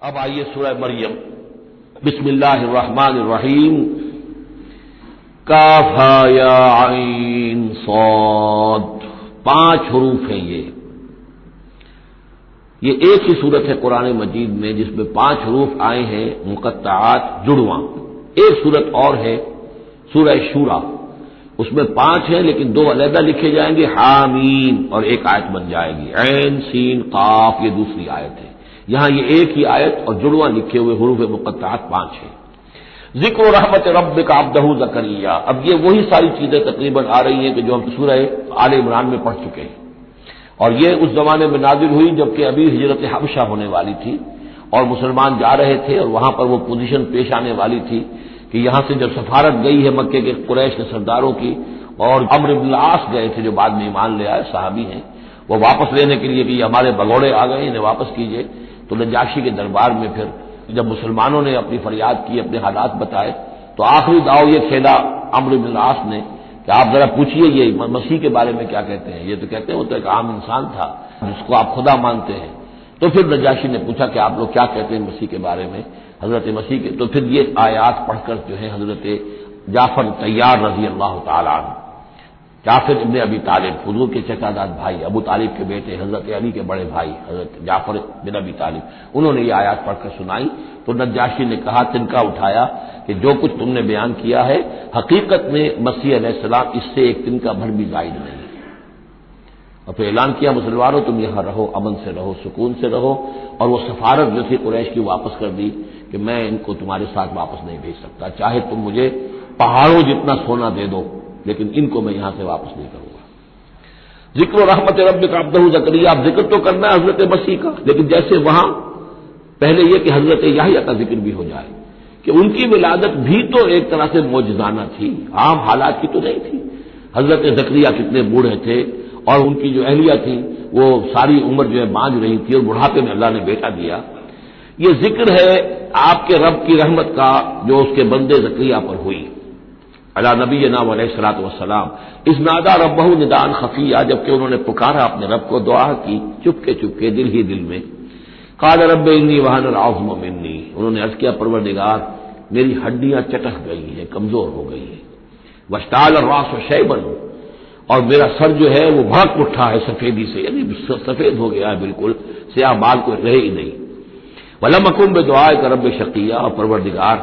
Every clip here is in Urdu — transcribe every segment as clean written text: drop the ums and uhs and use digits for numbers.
اب آئیے سورہ مریم، بسم اللہ الرحمن الرحیم، کاف ہا یا عین صاد، 5 حروف ہیں یہ ایک ہی صورت ہے قرآن مجید میں جس میں 5 حروف آئے ہیں مقطعات جڑواں۔ ایک صورت اور ہے سورہ شورى، اس میں 5 ہیں لیکن 2 علیحدہ لکھے جائیں گے، حامیم، اور ایک آیت بن جائے گی، عین سین قاف، یہ دوسری آیت ہے۔ یہاں یہ ایک ہی آیت اور جڑواں لکھے ہوئے حروف مقطعات 5 ہیں۔ ذکر رحمت ربک عبدہ زکریا، اب یہ وہی ساری چیزیں تقریباً آ رہی ہیں کہ جو ہم سورہ آل عمران میں پڑھ چکے ہیں، اور یہ اس زمانے میں نازل ہوئی جبکہ ابھی ہجرت حبشہ ہونے والی تھی اور مسلمان جا رہے تھے، اور وہاں پر وہ پوزیشن پیش آنے والی تھی کہ یہاں سے جب سفارت گئی ہے مکے کے قریش کے سرداروں کی، اور عمرو بن العاص گئے تھے جو بعد میں ایمان لے آئے، صحابی ہیں، وہ واپس لینے کے لیے کہ یہ ہمارے بگوڑے آ گئے، انہیں واپس کیجئے، تو نجاشی کے دربار میں پھر جب مسلمانوں نے اپنی فریاد کی، اپنے حالات بتائے، تو آخری داؤ یہ کھیلا عمرو بن العاص نے کہ آپ ذرا پوچھئے یہ مسیح کے بارے میں کیا کہتے ہیں۔ یہ تو کہتے ہیں وہ تو ایک عام انسان تھا جس کو آپ خدا مانتے ہیں۔ تو پھر نجاشی نے پوچھا کہ آپ لوگ کیا کہتے ہیں مسیح کے بارے میں، حضرت مسیح کے، تو پھر یہ آیات پڑھ کر جو ہے حضرت جعفر طیار رضی اللہ تعالی عنہ، جعفر ابن ابی طالب، حضور کے چچا زاد بھائی، ابو طالب کے بیٹے، حضرت علی کے بڑے بھائی حضرت جعفر بن ابی طالب، انہوں نے یہ آیات پڑھ کر سنائی، تو نجاشی نے کہا، تنکا اٹھایا کہ جو کچھ تم نے بیان کیا ہے حقیقت میں مسیح علیہ السلام اس سے ایک تنکا بھر بھی زائد نہیں ہے۔ اور پھر اعلان کیا، مسلمانوں تم یہاں رہو، امن سے رہو، سکون سے رہو، اور وہ سفارت جو تھی قریش کی واپس کر دی کہ میں ان کو تمہارے ساتھ واپس نہیں بھیج سکتا، چاہے تم مجھے پہاڑوں جتنا سونا دے دو لیکن ان کو میں یہاں سے واپس نہیں کروں گا۔ ذکر و رحمت ربک عبدہ زکریا، اب ذکر تو کرنا ہے حضرت مسیح کا، لیکن جیسے وہاں پہلے یہ کہ حضرت یحییٰ کا ذکر بھی ہو جائے کہ ان کی ولادت بھی تو ایک طرح سے معجزانہ تھی، عام حالات کی تو نہیں تھی۔ حضرت زکریا کتنے بوڑھے تھے، اور ان کی جو اہلیہ تھی وہ ساری عمر جو ہے بانجھ رہی تھی، اور بڑھاپے میں اللہ نے بیٹا دیا۔ یہ ذکر ہے آپ کے رب کی رحمت کا جو اس کے بندے زکریا پر ہوئی، علی نبینا علیہ الصلوۃ والسلام، اذ نادى ربہ نداء خفیا، جبکہ انہوں نے پکارا اپنے رب کو، دعا کی چپکے چپکے دل ہی دل میں، قال رب انی وہن العظم منی، انہوں نے عرض کیا پروردگار میری ہڈیاں چٹک گئی ہیں، کمزور ہو گئی ہیں، واشتعل الراس شیبا، اور میرا سر جو ہے وہ بھڑک اٹھا ہے سفیدی سے، یعنی سفید ہو گیا ہے، بالکل سیاہ بال کوئی رہے ہی نہیں، ولم اکن بدعائک رب شقیا، اور پروردگار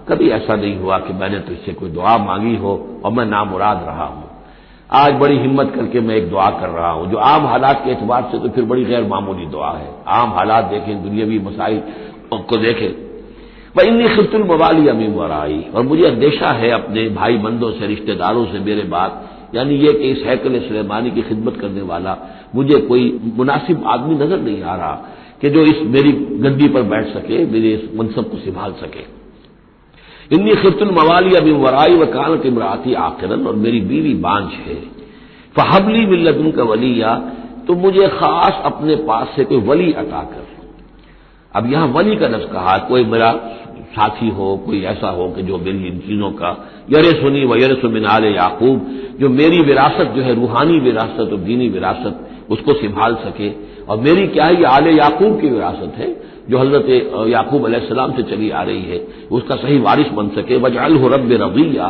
کبھی ایسا نہیں ہوا کہ میں نے تجھ سے کوئی دعا مانگی ہو اور میں نامراد رہا ہوں۔ آج بڑی ہمت کر کے میں ایک دعا کر رہا ہوں جو عام حالات کے اعتبار سے تو پھر بڑی غیر معمولی دعا ہے، عام حالات دیکھیں، دنیاوی مسائل کو دیکھیں۔ وَإِنِّي خِفْتُ الْمَوَالِيَ مِن وَرَائِي، اور مجھے اندیشہ ہے اپنے بھائی بندوں سے، رشتہ داروں سے میرے بعد، یعنی یہ کہ اس ہیکل سلیمانی کی خدمت کرنے والا مجھے کوئی مناسب آدمی نظر نہیں آ رہا کہ جو اس میری گدی پر بیٹھ سکے، میرے اس منصب کو سنبھال سکے۔ انی خفت الموالی من ورائی وکانت امراتی عاقرا، اور میری بیوی بانجھ ہے، فہب لی من لدنک ولیا، تو مجھے خاص اپنے پاس سے کوئی ولی عطا کر۔ اب یہاں ولی کا لفظ کہا، کوئی میرا ساتھی ہو، کوئی ایسا ہو کہ جو میری ان چیزوں کا یرثنی ویرث من آل یعقوب، جو میری وراثت جو ہے روحانی وراثت اور دینی وراثت اس کو سنبھال سکے، اور میری کیا ہے یہ آل یعقوب کی وراثت ہے جو حضرت یعقوب علیہ السلام سے چلی آ رہی ہے، اس کا صحیح وارث بن سکے۔ وجعلہ رب رضیہ،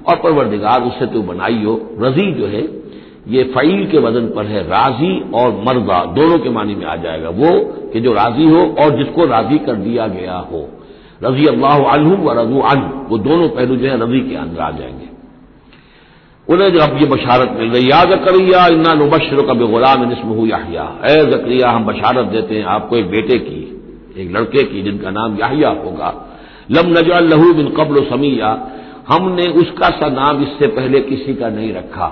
اور پروردگار اس سے تو بنائیو، رضی جو ہے یہ فعیل کے وزن پر ہے، راضی اور مرضی دونوں کے معنی میں آ جائے گا، وہ کہ جو راضی ہو اور جس کو راضی کر دیا گیا ہو، رضی اللہ عنہم ورضوا عنہ، وہ دونوں پہلو جو ہے رضی کے اندر آ جائیں گے۔ انہیں جب یہ بشارت مل رہی، یا زکریا انا نبشرک بغلام اسمہ یحییٰ، اے زکریا ہم بشارت دیتے ہیں آپ کو ایک بیٹے کی، ایک لڑکے کی جن کا نام یحییٰ ہوگا، لم نجعل لہ من قبل سمیہ، ہم نے اس کا سا نام اس سے پہلے کسی کا نہیں رکھا،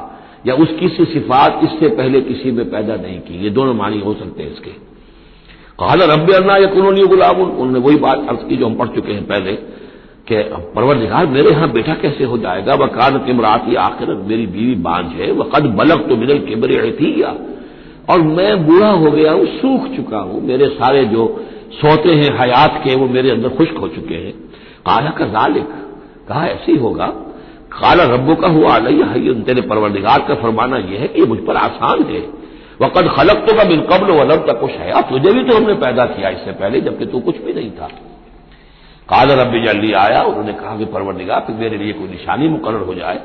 یا اس کی سی صفات اس سے پہلے کسی میں پیدا نہیں کی، یہ دونوں معنی ہو سکتے ہیں اس کے۔ قال رب انا یکون لی غلام، انہوں نے وہی بات عرض کی جو ہم پڑھ چکے ہیں پہلے کہ پروردگار میرے ہاں بیٹا کیسے ہو جائے گا، وکانت امراتی عاقرا، میری بیوی بانجھ ہے، وقد بلغت من الکبر عتیہ، اور میں بوڑھا ہو گیا ہوں، سوکھ چکا ہوں، میرے سارے جو سوتے ہیں حیات کے وہ میرے اندر خشک ہو چکے ہیں۔ قال کذالک، کہا ایسے ہی ہوگا۔ قال ربک هو علی ہین، تیرے پروردگار کا فرمانا یہ ہے کہ یہ مجھ پر آسان ہے۔ وقد خلقتک من قبل ولم تک شیئا، تجھے بھی تو ہم نے پیدا کیا اس سے پہلے جبکہ تو کچھ بھی نہیں تھا۔ قال رب اجعل لی آیہ، انہوں نے کہا کہ پروردگار پھر میرے لیے کوئی نشانی مقرر ہو جائے۔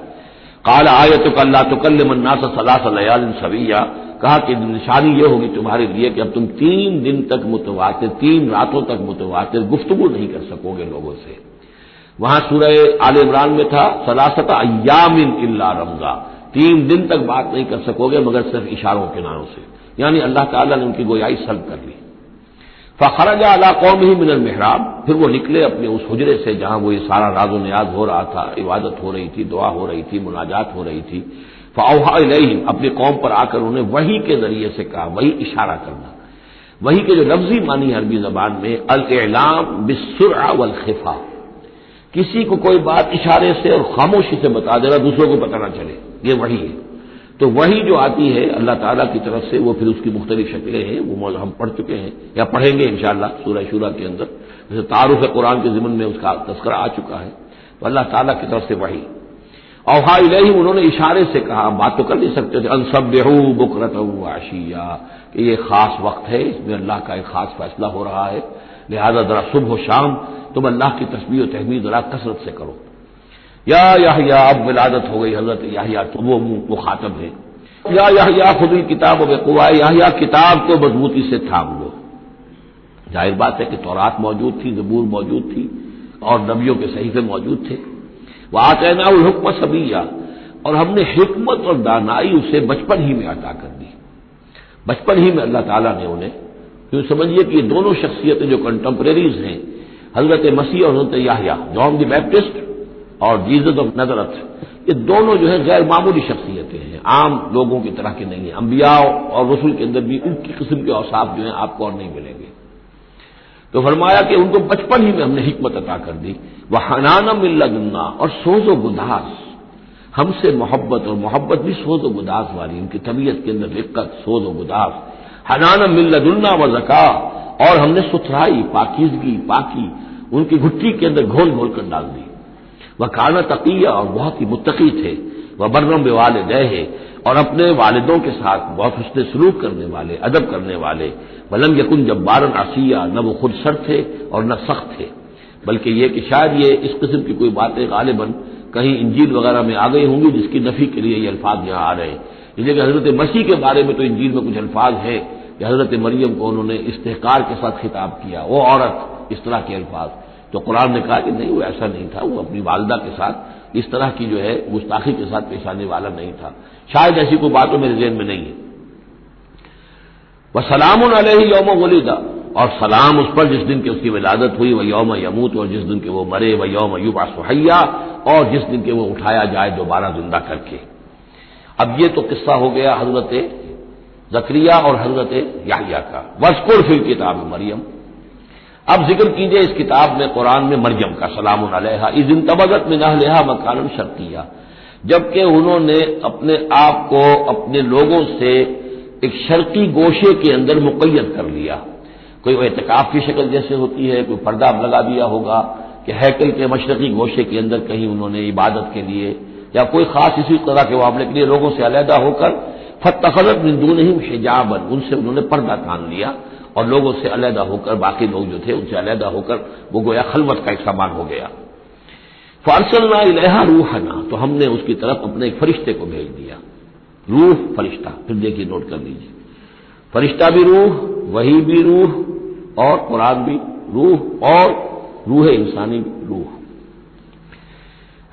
قال آیتک الا تکلم الناس ثلاث لیال سویا، کہا کہ نشانی یہ ہوگی تمہارے لیے کہ اب تم 3 دن تک متواتر، 3 راتوں تک متواتر گفتگو نہیں کر سکو گے لوگوں سے۔ وہاں سورہ آل عمران میں تھا ثلاثۃ ایام الا رمزا، 3 دن تک بات نہیں کر سکو گے مگر صرف اشاروں کے ناموں سے، یعنی اللہ تعالیٰ نے ان کی گویائی سلب کر لی۔ فخرج علی قومہ من المحراب، پھر وہ نکلے اپنے اس حجرے سے جہاں وہ یہ سارا راز و نیاز ہو رہا تھا، عبادت ہو رہی تھی، دعا ہو رہی تھی، مناجات ہو رہی تھی۔ فاوحی الیہم، اپنی قوم پر آ کر انہیں وحی کے ذریعے سے کہا، وحی اشارہ کرنا۔ وحی کے جو لفظی معنی ہے عربی زبان میں الاعلام بالسرعہ والخفا، کسی کو کوئی بات اشارے سے اور خاموشی سے بتا دینا، دوسروں کو پتہ نہ چلے، یہ وحی ہے۔ تو وحی جو آتی ہے اللہ تعالیٰ کی طرف سے، وہ پھر اس کی مختلف شکلیں ہیں، وہ ہم پڑھ چکے ہیں یا پڑھیں گے انشاءاللہ سورہ شورى کے اندر، جیسے تعارف قرآن کے ضمن میں اس کا تذکرہ آ چکا ہے۔ تو اللہ تعالیٰ کی طرف سے وحی۔ اوحا الیہم، انہوں نے اشارے سے کہا، بات تو کر نہیں سکتے تھے، ان سبحوا بکرۃ وعشیا، کہ یہ خاص وقت ہے، اس میں اللہ کا ایک خاص فیصلہ ہو رہا ہے، لہذا ذرا صبح و شام تم اللہ کی تسبیح و تحمید ذرا کثرت سے کرو۔ یا یحییٰ، اب ولادت ہو گئی حضرت یحییٰ، تو وہ مخاطب ہے۔ یا یحییٰ خذ الکتاب بقوۃ، یحییٰ کتاب کو مضبوطی سے تھام لو۔ ظاہر بات ہے کہ تورات موجود تھی، زبور موجود تھی، اور نبیوں کے صحیفے موجود تھے۔ وآتیناہ الحکم صبیا، اور ہم نے حکمت اور دانائی اسے بچپن ہی میں عطا کر دی، بچپن ہی میں اللہ تعالیٰ نے انہیں، کیوں سمجھیے کہ یہ دونوں شخصیتیں جو کنٹمپریریز ہیں، حضرت مسیح اور حضرت یحییٰ، جان دی بیپٹسٹ اور جیزس آف نازریت، یہ دونوں جو ہے غیر معمولی شخصیتیں ہیں، عام لوگوں کی طرح کے نہیں ہیں۔ انبیاء اور رسول کے اندر بھی ان کی قسم کے اوصاف جو ہیں آپ کو اور نہیں ملیں گے۔ تو فرمایا کہ ان کو بچپن ہی میں ہم نے حکمت عطا کر دی، وحنانا من لدنا، اور سوز و گداز، ہم سے محبت، اور محبت بھی سوز و گداز والی، ان کی طبیعت کے اندر رقت، سوز و گداز، حنانا من لدنا وزکا، اور ہم نے ستھرائی، پاکیزگی، پاکی ان کی گھٹی کے اندر گھول گھول کر ڈال دی۔ وکانا تقیہ، اور بہت ہی متقی تھے، وبرم بوالدیہ، اور اپنے والدوں کے ساتھ بہت حسن سلوک کرنے والے، ادب کرنے والے، ولم یکن جبارا عصیا، نہ وہ خود سر تھے اور نہ سخت تھے، بلکہ یہ کہ شاید یہ اس قسم کی کوئی باتیں غالباً کہیں انجیل وغیرہ میں آ گئی ہوں گی جس کی نفی کے لیے یہ الفاظ یہاں آ رہے ہیں۔ اس لیے کہ حضرت مسیح کے بارے میں تو انجیل میں کچھ الفاظ ہیں کہ حضرت مریم کو انہوں نے استحقار کے ساتھ خطاب کیا، وہ عورت، اس طرح کے الفاظ، تو قرآن نے کہا کہ نہیں، وہ ایسا نہیں تھا، وہ اپنی والدہ کے ساتھ اس طرح کی جو ہے گستاخی کے ساتھ پیش آنے والا نہیں تھا، شاید ایسی کوئی بات تو میرے ذہن میں نہیں ہے۔ وسلام علیہ یوم ولد، اور سلام اس پر جس دن کہ اس کی ولادت ہوئی، وہ یوم یموت، اور جس دن کہ وہ مرے، وہ یوم یبعث حیا، اور جس دن کہ وہ اٹھایا جائے دوبارہ زندہ کر کے۔ اب یہ تو قصہ ہو گیا حضرت زکریا اور حضرت یحییٰ کا۔ واذکر فی الکتاب مریم، اب ذکر کیجئے اس کتاب میں، قرآن میں، مریم کا، سلام علیہا اذ انتبذت من اہلہا مکانا شرقیہ، جبکہ انہوں نے اپنے آپ کو اپنے لوگوں سے ایک شرقی گوشے کے اندر مقید کر لیا، کوئی اعتکاف کی شکل جیسے ہوتی ہے، کوئی پردہ لگا دیا ہوگا کہ ہیکل کے مشرقی گوشے کے اندر کہیں انہوں نے عبادت کے لیے یا کوئی خاص اسی طرح کے معاملے کے لیے لوگوں سے علیحدہ ہو کر، فاتخذت من دونہم حجابا، ان سے انہوں نے پردہ تان لیا، اور لوگوں سے علیحدہ ہو کر، باقی لوگ جو تھے ان سے علیحدہ ہو کر وہ گویا خلوت کا ایک سامان ہو گیا۔ فارسلنا الیہا روحنا، تو ہم نے اس کی طرف اپنے ایک فرشتے کو بھیج دیا، روح فرشتہ، پھر دیکھیے نوٹ کر لیجیے، فرشتہ بھی روح، وحی بھی روح، اور قرآن بھی روح، اور روح انسانی بھی روح۔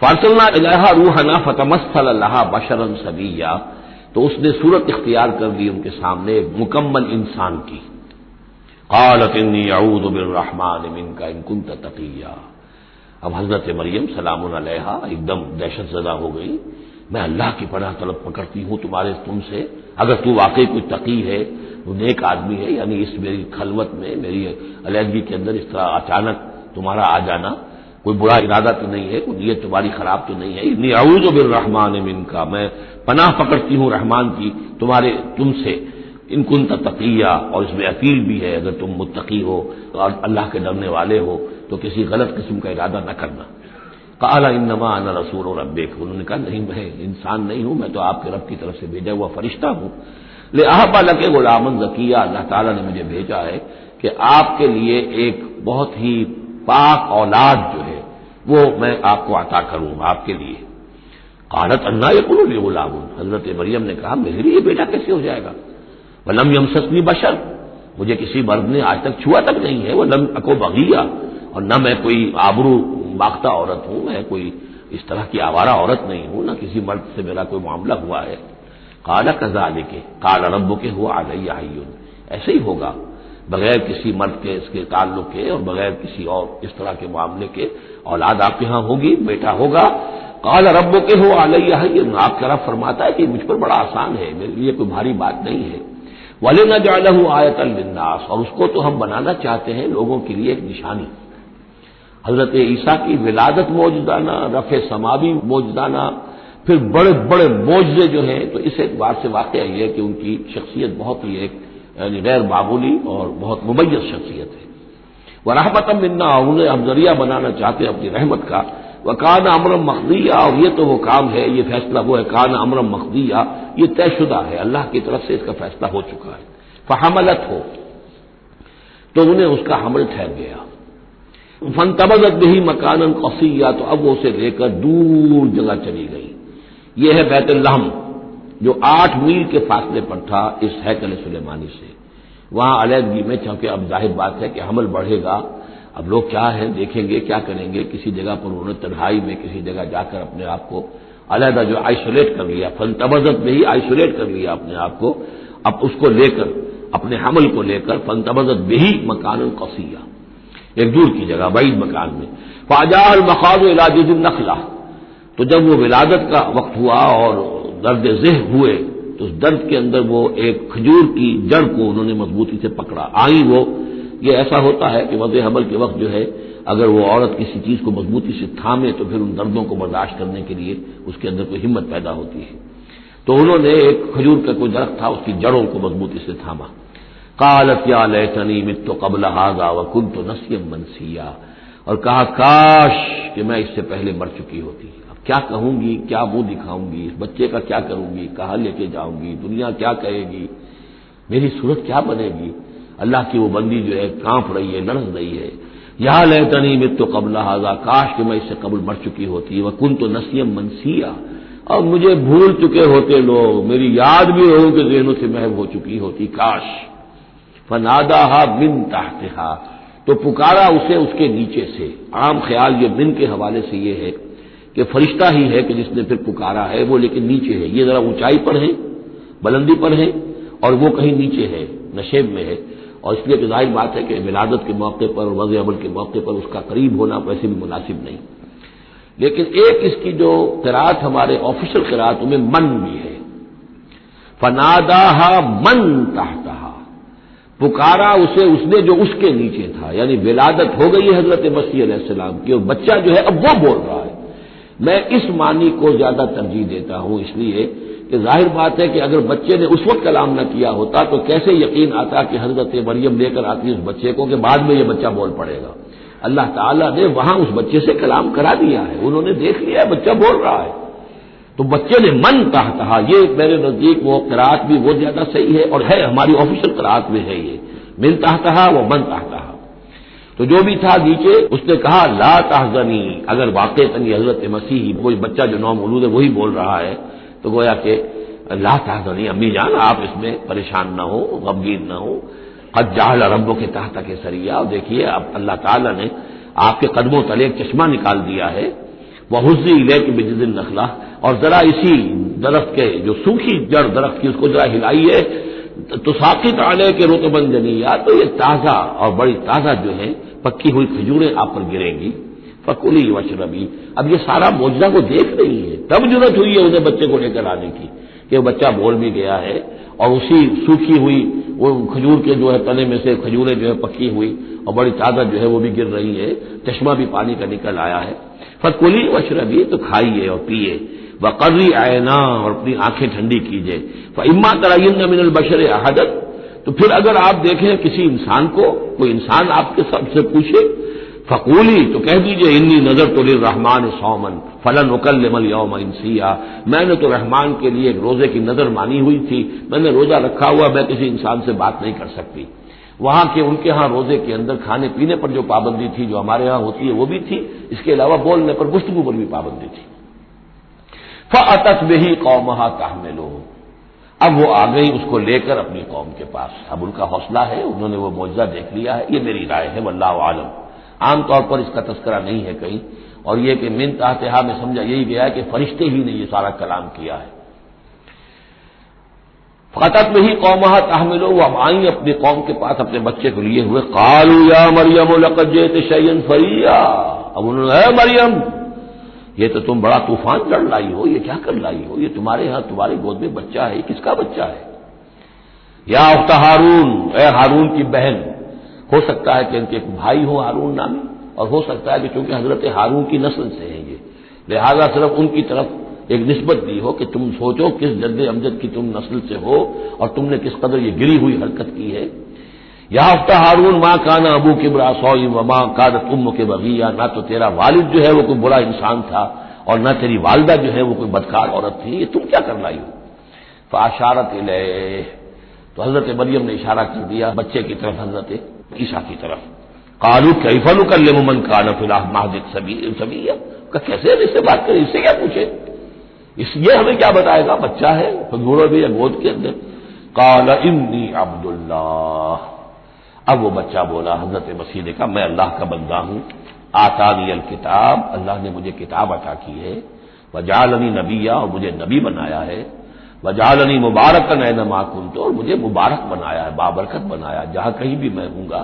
فارسلنا الیہا روحنا فتمثل لہا بشرا سویا، تو اس نے صورت اختیار کر دی ان کے سامنے مکمل انسان کی۔ قالت انی اعوذ بالرحمن منک ان کنت تقیا، اب حضرت مریم سلام علیہا ایک دم دہشت زدہ ہو گئی، میں اللہ کی پناہ طلب پکڑتی ہوں تم سے، اگر تو واقعی کوئی تقی ہے، وہ نیک آدمی ہے، یعنی اس میری خلوت میں، میری علیحدگی کے اندر اس طرح اچانک تمہارا آ جانا کوئی برا ارادہ تو نہیں ہے، کوئی نیت تمہاری خراب تو نہیں ہے، انی اعوذ بالرحمن منک، میں پناہ پکڑتی ہوں رحمان کی تم سے، ان کنت تقیہ، اور اس میں اپیل بھی ہے اگر تم متقی ہو اور اللہ کے ڈرنے والے ہو تو کسی غلط قسم کا ارادہ نہ کرنا۔ قال انما انا رسول ربک، انہوں نے کہا نہیں، میں انسان نہیں ہوں، میں تو آپ کے رب کی طرف سے بھیجا ہوا فرشتہ ہوں، لأہب لک غلاما زکیہ، اللہ تعالیٰ نے مجھے بھیجا ہے کہ آپ کے لیے ایک بہت ہی پاک اولاد جو ہے وہ میں آپ کو عطا کروں آپ کے لیے۔ قالت انا یکون لی غلام، حضرت مریم نے کہا میرے لیے بیٹا کیسے ہو جائے گا؟ ولم یمسسنی بشر، مجھے کسی مرد نے آج تک چھوا تک نہیں ہے، ولم اکو بغیہ، اور نہ میں کوئی آبرو باختہ عورت ہوں، میں کوئی اس طرح کی آوارہ عورت نہیں ہوں، نہ کسی مرد سے میرا کوئی معاملہ ہوا ہے۔ قال کذالک قال ربک هو علی حی، ایسے ہی ہوگا بغیر کسی مرد کے اس کے تعلق کے اور بغیر کسی اور اس طرح کے معاملے کے اولاد آپ کے ہاں ہوگی، بیٹا ہوگا۔ قال ربک هو علی حی، آپ کا رب فرماتا ہے کہ مجھ پر بڑا آسان ہے، میرے لیے کوئی بھاری بات نہیں ہے۔ وَلِنَجْعَلَهُ آیَةً لِلنَّاسِ، اور اس کو تو ہم بنانا چاہتے ہیں لوگوں کے لیے ایک نشانی۔ حضرت عیسیٰ کی ولادت موجودانہ، رفع سماوی موجودانہ، پھر بڑے بڑے معجزے جو ہیں، تو اس اعتبار سے واقعہ یہ ہے کہ ان کی شخصیت بہت ہی ایک یعنی غیر معمولی اور بہت ممیز شخصیت ہے۔ وَرَحْمَةً مِنَّا، انہیں ہم ذریعہ بنانا چاہتے ہیں اپنی رحمت کا۔ وَكَانَ أَمْرًا مَقْضِيًّا، اور یہ تو وہ کام ہے، یہ فیصلہ وہ ہے، كَانَ أَمْرًا مَقْضِيًّا، یہ طے شدہ ہے، اللہ کی طرف سے اس کا فیصلہ ہو چکا ہے۔ فَحَمَلَتْهُ، تو انہیں اس کا حمل ٹھہر گیا۔ فَانْتَبَذَتْ بِهِ مَكَانًا قَصِيًّا، تو اب وہ اسے لے کر دور جگہ چلی گئی۔ یہ ہے بیت اللحم، جو 8 میل کے فاصلے پر تھا اس ہیکل سلیمانی سے۔ وہاں علیحدگی میں، چونکہ اب ظاہر بات ہے کہ حمل بڑھے گا، اب لوگ کیا ہے دیکھیں گے، کیا کریں گے، کسی جگہ پر انہوں نے تنہائی میں کسی جگہ جا کر اپنے آپ کو علیحدہ جو آئسولیٹ کر لیا، فانتبذت میں ہی آئسولیٹ کر لیا اپنے آپ کو، اب اس کو لے کر اپنے حمل کو لے کر فانتبذت به مکانا قصیا، ایک دور کی جگہ بعید مکان میں۔ فاجاء المخاض الى جذع النخلہ، تو جب وہ ولادت کا وقت ہوا اور درد ذہ ہوئے تو اس درد کے اندر وہ ایک کھجور کی جڑ کو انہوں نے مضبوطی سے پکڑا، آئی وہ، یہ ایسا ہوتا ہے کہ وضع حمل کے وقت جو ہے اگر وہ عورت کسی چیز کو مضبوطی سے تھامے تو پھر ان دردوں کو برداشت کرنے کے لیے اس کے اندر کوئی ہمت پیدا ہوتی ہے۔ تو انہوں نے ایک کھجور کا کوئی درخت تھا، اس کی جڑوں کو مضبوطی سے تھاما۔ قالت یا لیتنی مت قبل هذا وكنت نسیا منسیا، اور کہا کاش کہ میں اس سے پہلے مر چکی ہوتی، اب کیا کہوں گی، کیا منہ دکھاؤں گی، اس بچے کا کیا کروں گی، کہاں لے کے جاؤں گی، دنیا کیا کہے گی، میری صورت کیا بنے گی۔ اللہ کی وہ بندی جو ہے کانپ رہی ہے، لرز رہی ہے۔ یا لیتنی مت قبل هذا، کاش کہ میں اس سے قبل مر چکی ہوتی، وكنت نسیا منسیا، اور مجھے بھول چکے ہوتے لوگ، میری یاد بھی لوگوں کے ذہنوں سے محو ہو چکی ہوتی، کاش۔ فناداها من تحتها، تو پکارا اسے اس کے نیچے سے۔ عام خیال یہ من کے حوالے سے یہ ہے کہ فرشتہ ہی ہے کہ جس نے پھر پکارا ہے، وہ لیکن نیچے ہے، یہ ذرا اونچائی پر ہے، بلندی پر ہے، اور وہ کہیں نیچے ہے، نشیب میں ہے، اور اس لیے کہ ظاہر بات ہے کہ ولادت کے موقع پر اور وضع حمل کے موقع پر اس کا قریب ہونا ویسے بھی مناسب نہیں۔ لیکن ایک اس کی جو قرات ہمارے آفیشل قراتوں میں من بھی ہے، فناداها من تحتها، پکارا اسے اس نے جو اس کے نیچے تھا، یعنی ولادت ہو گئی ہے حضرت مسیح علیہ السلام کی، اور بچہ جو ہے اب وہ بول رہا ہے۔ میں اس معنی کو زیادہ ترجیح دیتا ہوں، اس لیے کہ ظاہر بات ہے کہ اگر بچے نے اس وقت کلام نہ کیا ہوتا تو کیسے یقین آتا کہ حضرت مریم لے کر آتی اس بچے کو کہ بعد میں یہ بچہ بول پڑے گا۔ اللہ تعالیٰ نے وہاں اس بچے سے کلام کرا دیا ہے، انہوں نے دیکھ لیا ہے بچہ بول رہا ہے، تو بچے نے من کہا، یہ میرے نزدیک وہ قرات بھی وہ زیادہ صحیح ہے، اور ہے ہماری آفیشل قرات میں ہے یہ من تحتہا و من تحتہا۔ تو جو بھی تھا نیچے، اس نے کہا لا تحزنی، اگر واقعتاً یہ حضرت مسیح وہی بچہ جو نو مولود ہے وہی بول رہا ہے تو گویا کہ لا تحزنی، امی جان آپ اس میں پریشان نہ ہو، غمگین نہ ہو، قد جعل ربک تحتک سریا، اور دیکھیے اب اللہ تعالیٰ نے آپ کے قدموں تلے ایک چشمہ نکال دیا ہے، وَهُزِّي إِلَيْكِ بِجِذْعِ النَّخْلَةِ، اور ذرا اسی درخت کے جو سوکھی جڑ درخت کی اس کو ذرا ہلائیے، تو ساقط علیک رطبا جنیا، تو یہ تازہ اور بڑی تازہ جو ہے پکی ہوئی کھجوریں آپ پر گریں گی، فکلی واشربی۔ اب یہ سارا معجزہ کو دیکھ رہی ہے، تب ضرورت ہوئی ہے انہیں بچے کو لے کر آنے کی کہ وہ بچہ بول بھی گیا ہے، اور اسی سوکھی ہوئی وہ کھجور کے جو ہے تنے میں سے کھجوریں جو ہے پکی ہوئی اور بڑی تازہ جو ہے وہ بھی گر رہی ہے، چشمہ بھی پانی کا نکل آیا ہے۔ فکلی واشربی، تو کھائیے اور پیئے، وقری عینا، اور اپنی آنکھیں ٹھنڈی کیجیے، فاما ترین من البشر احدا، تو پھر اگر آپ دیکھیں کسی انسان کو، کوئی انسان آپ کے سب سے پوچھے فقولی تو کہہ دیجئے انی نذرت للرحمن صوما فلن اکلم اليوم انسیا، میں نے تو رحمان کے لیے ایک روزے کی نذر مانی ہوئی تھی، میں نے روزہ رکھا ہوا، میں کسی انسان سے بات نہیں کر سکتی۔ وہاں کے ان کے ہاں روزے کے اندر کھانے پینے پر جو پابندی تھی جو ہمارے ہاں ہوتی ہے وہ بھی تھی، اس کے علاوہ بولنے پر گفتگو پر بھی پابندی تھی۔ فأتت به قومها تحملہ، اب وہ آ گئی اس کو لے کر اپنی قوم کے پاس۔ اب ان کا حوصلہ ہے، انہوں نے وہ معجزہ دیکھ لیا ہے، یہ میری رائے ہے، واللہ عالم۔ عام طور پر اس کا تذکرہ نہیں ہے کہیں، اور یہ کہ من تحتہا میں سمجھا یہی گیا ہے کہ فرشتے ہی نے یہ سارا کلام کیا ہے۔ فأتت به قومها تحملہ، وہ اب آئیں اپنی قوم کے پاس اپنے بچے کو لیے ہوئے۔ قالوا یا مریم لقد جئت شیئا فریا، اب انہوں نے اے مریم یہ تو تم بڑا طوفان لڑ لائی ہو، یہ کیا کر لائی ہو، یہ تمہارے ہاں تمہاری گود میں بچہ ہے، یہ کس کا بچہ ہے؟ یا اخت ہارون، اے ہارون کی بہن، ہو سکتا ہے کہ ان کے ایک بھائی ہو ہارون نامی، اور ہو سکتا ہے کہ چونکہ حضرت ہارون کی نسل سے ہیں یہ، لہذا صرف ان کی طرف ایک نسبت دی ہو کہ تم سوچو کس جد امجد کی تم نسل سے ہو اور تم نے کس قدر یہ گری ہوئی حرکت کی ہے۔ یا اخت ہارون ما کان ابوک امرأ سوء وما کانت امک بغیہ، نہ تو تیرا والد جو ہے وہ کوئی برا انسان تھا اور نہ تیری والدہ جو ہے وہ کوئی بدکار عورت تھی، یہ تم کیا کر لائی ہو؟ فاشارت الیہ، تو حضرت مریم نے اشارہ کر دیا بچے کی طرف، حضرت عیسیٰ کی طرف۔ قالوا کیف نکلم من کان فی المہد صبیا، کیسے اس سے بات کریں، اس سے کیا پوچھے، اس یہ ہمیں کیا بتائے گا، بچہ ہے گھوڑے میں یا گود کے اندر۔ قال انی عبد اللہ، اب وہ بچہ بولا، حضرت مسیح نے کہا میں اللہ کا بندہ ہوں، آتانی الکتاب، اللہ نے مجھے کتاب عطا کی ہے، وجعلنی نبیا، اور مجھے نبی بنایا ہے، وجعلنی مبارکا اینما کنت، اور مجھے مبارک بنایا ہے، بابرکت بنایا، جہاں کہیں بھی میں ہوں گا،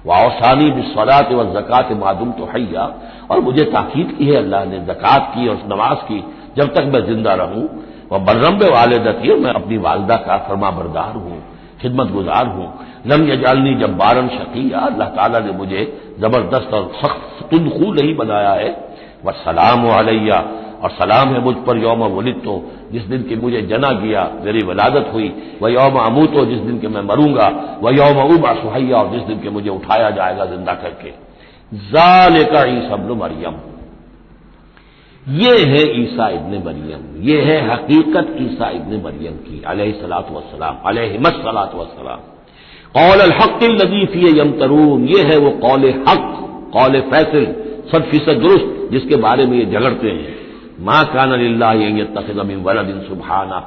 واوصانی بالصلاۃ والزکاۃ ما دمت حیا، اور مجھے تاکید کی ہے اللہ نے زکوٰۃ کی اور نماز کی جب تک میں زندہ رہوں، وبرا بوالدتی، اور میں اپنی والدہ کا فرما بردار ہوں، خدمت گزار ہوں، لم یجعلنی جبارا شقیا، اللہ تعالیٰ نے مجھے زبردست اور سخت تندخو نہیں بنایا ہے، والسلام علیہ، اور سلام ہے مجھ پر یوم ولدت، جس دن کہ مجھے جنا گیا، میری ولادت ہوئی، و یوم اموت، جس دن کہ میں مروں گا، و یوم ابعث حیا، اور جس دن کہ مجھے اٹھایا جائے گا زندہ کر کے۔ ذالک عیسی ابن مریم، یہ ہے عیسیٰ ابن مریم، یہ ہے حقیقت عیسیٰ ابن مریم کی علیہ الصلوۃ والسلام، علیہم الصلوۃ والسلام۔ قول الحق الذی فیہ یمترون، یہ ہے وہ قول حق، قول فیصل 100% درست جس کے بارے میں یہ جھگڑتے ہیں۔ ما کان للہ ان یتخذ من ولد سبحانہ،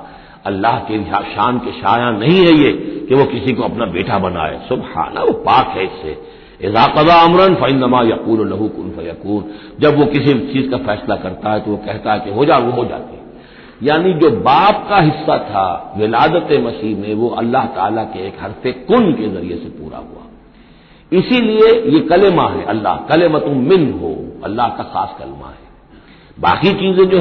اللہ کے شان کے شایع نہیں ہے یہ کہ وہ کسی کو اپنا بیٹا بنائے، سبحانہ، وہ پاک ہے اس سے۔ اذا قضى امرا فانما يقول له كن فيكون، جب وہ کسی چیز کا فیصلہ کرتا ہے تو وہ کہتا ہے کہ ہو جا، وہ ہو جاتی ہے۔ یعنی جو باپ کا حصہ تھا ولادت مسیح میں، وہ اللہ تعالیٰ کے ایک حرف کن کے ذریعے سے پورا ہوا، اسی لیے یہ کلمہ ہے، اللہ کلمۃ منہ، اللہ کا خاص کلمہ ہے۔ باقی چیزیں جو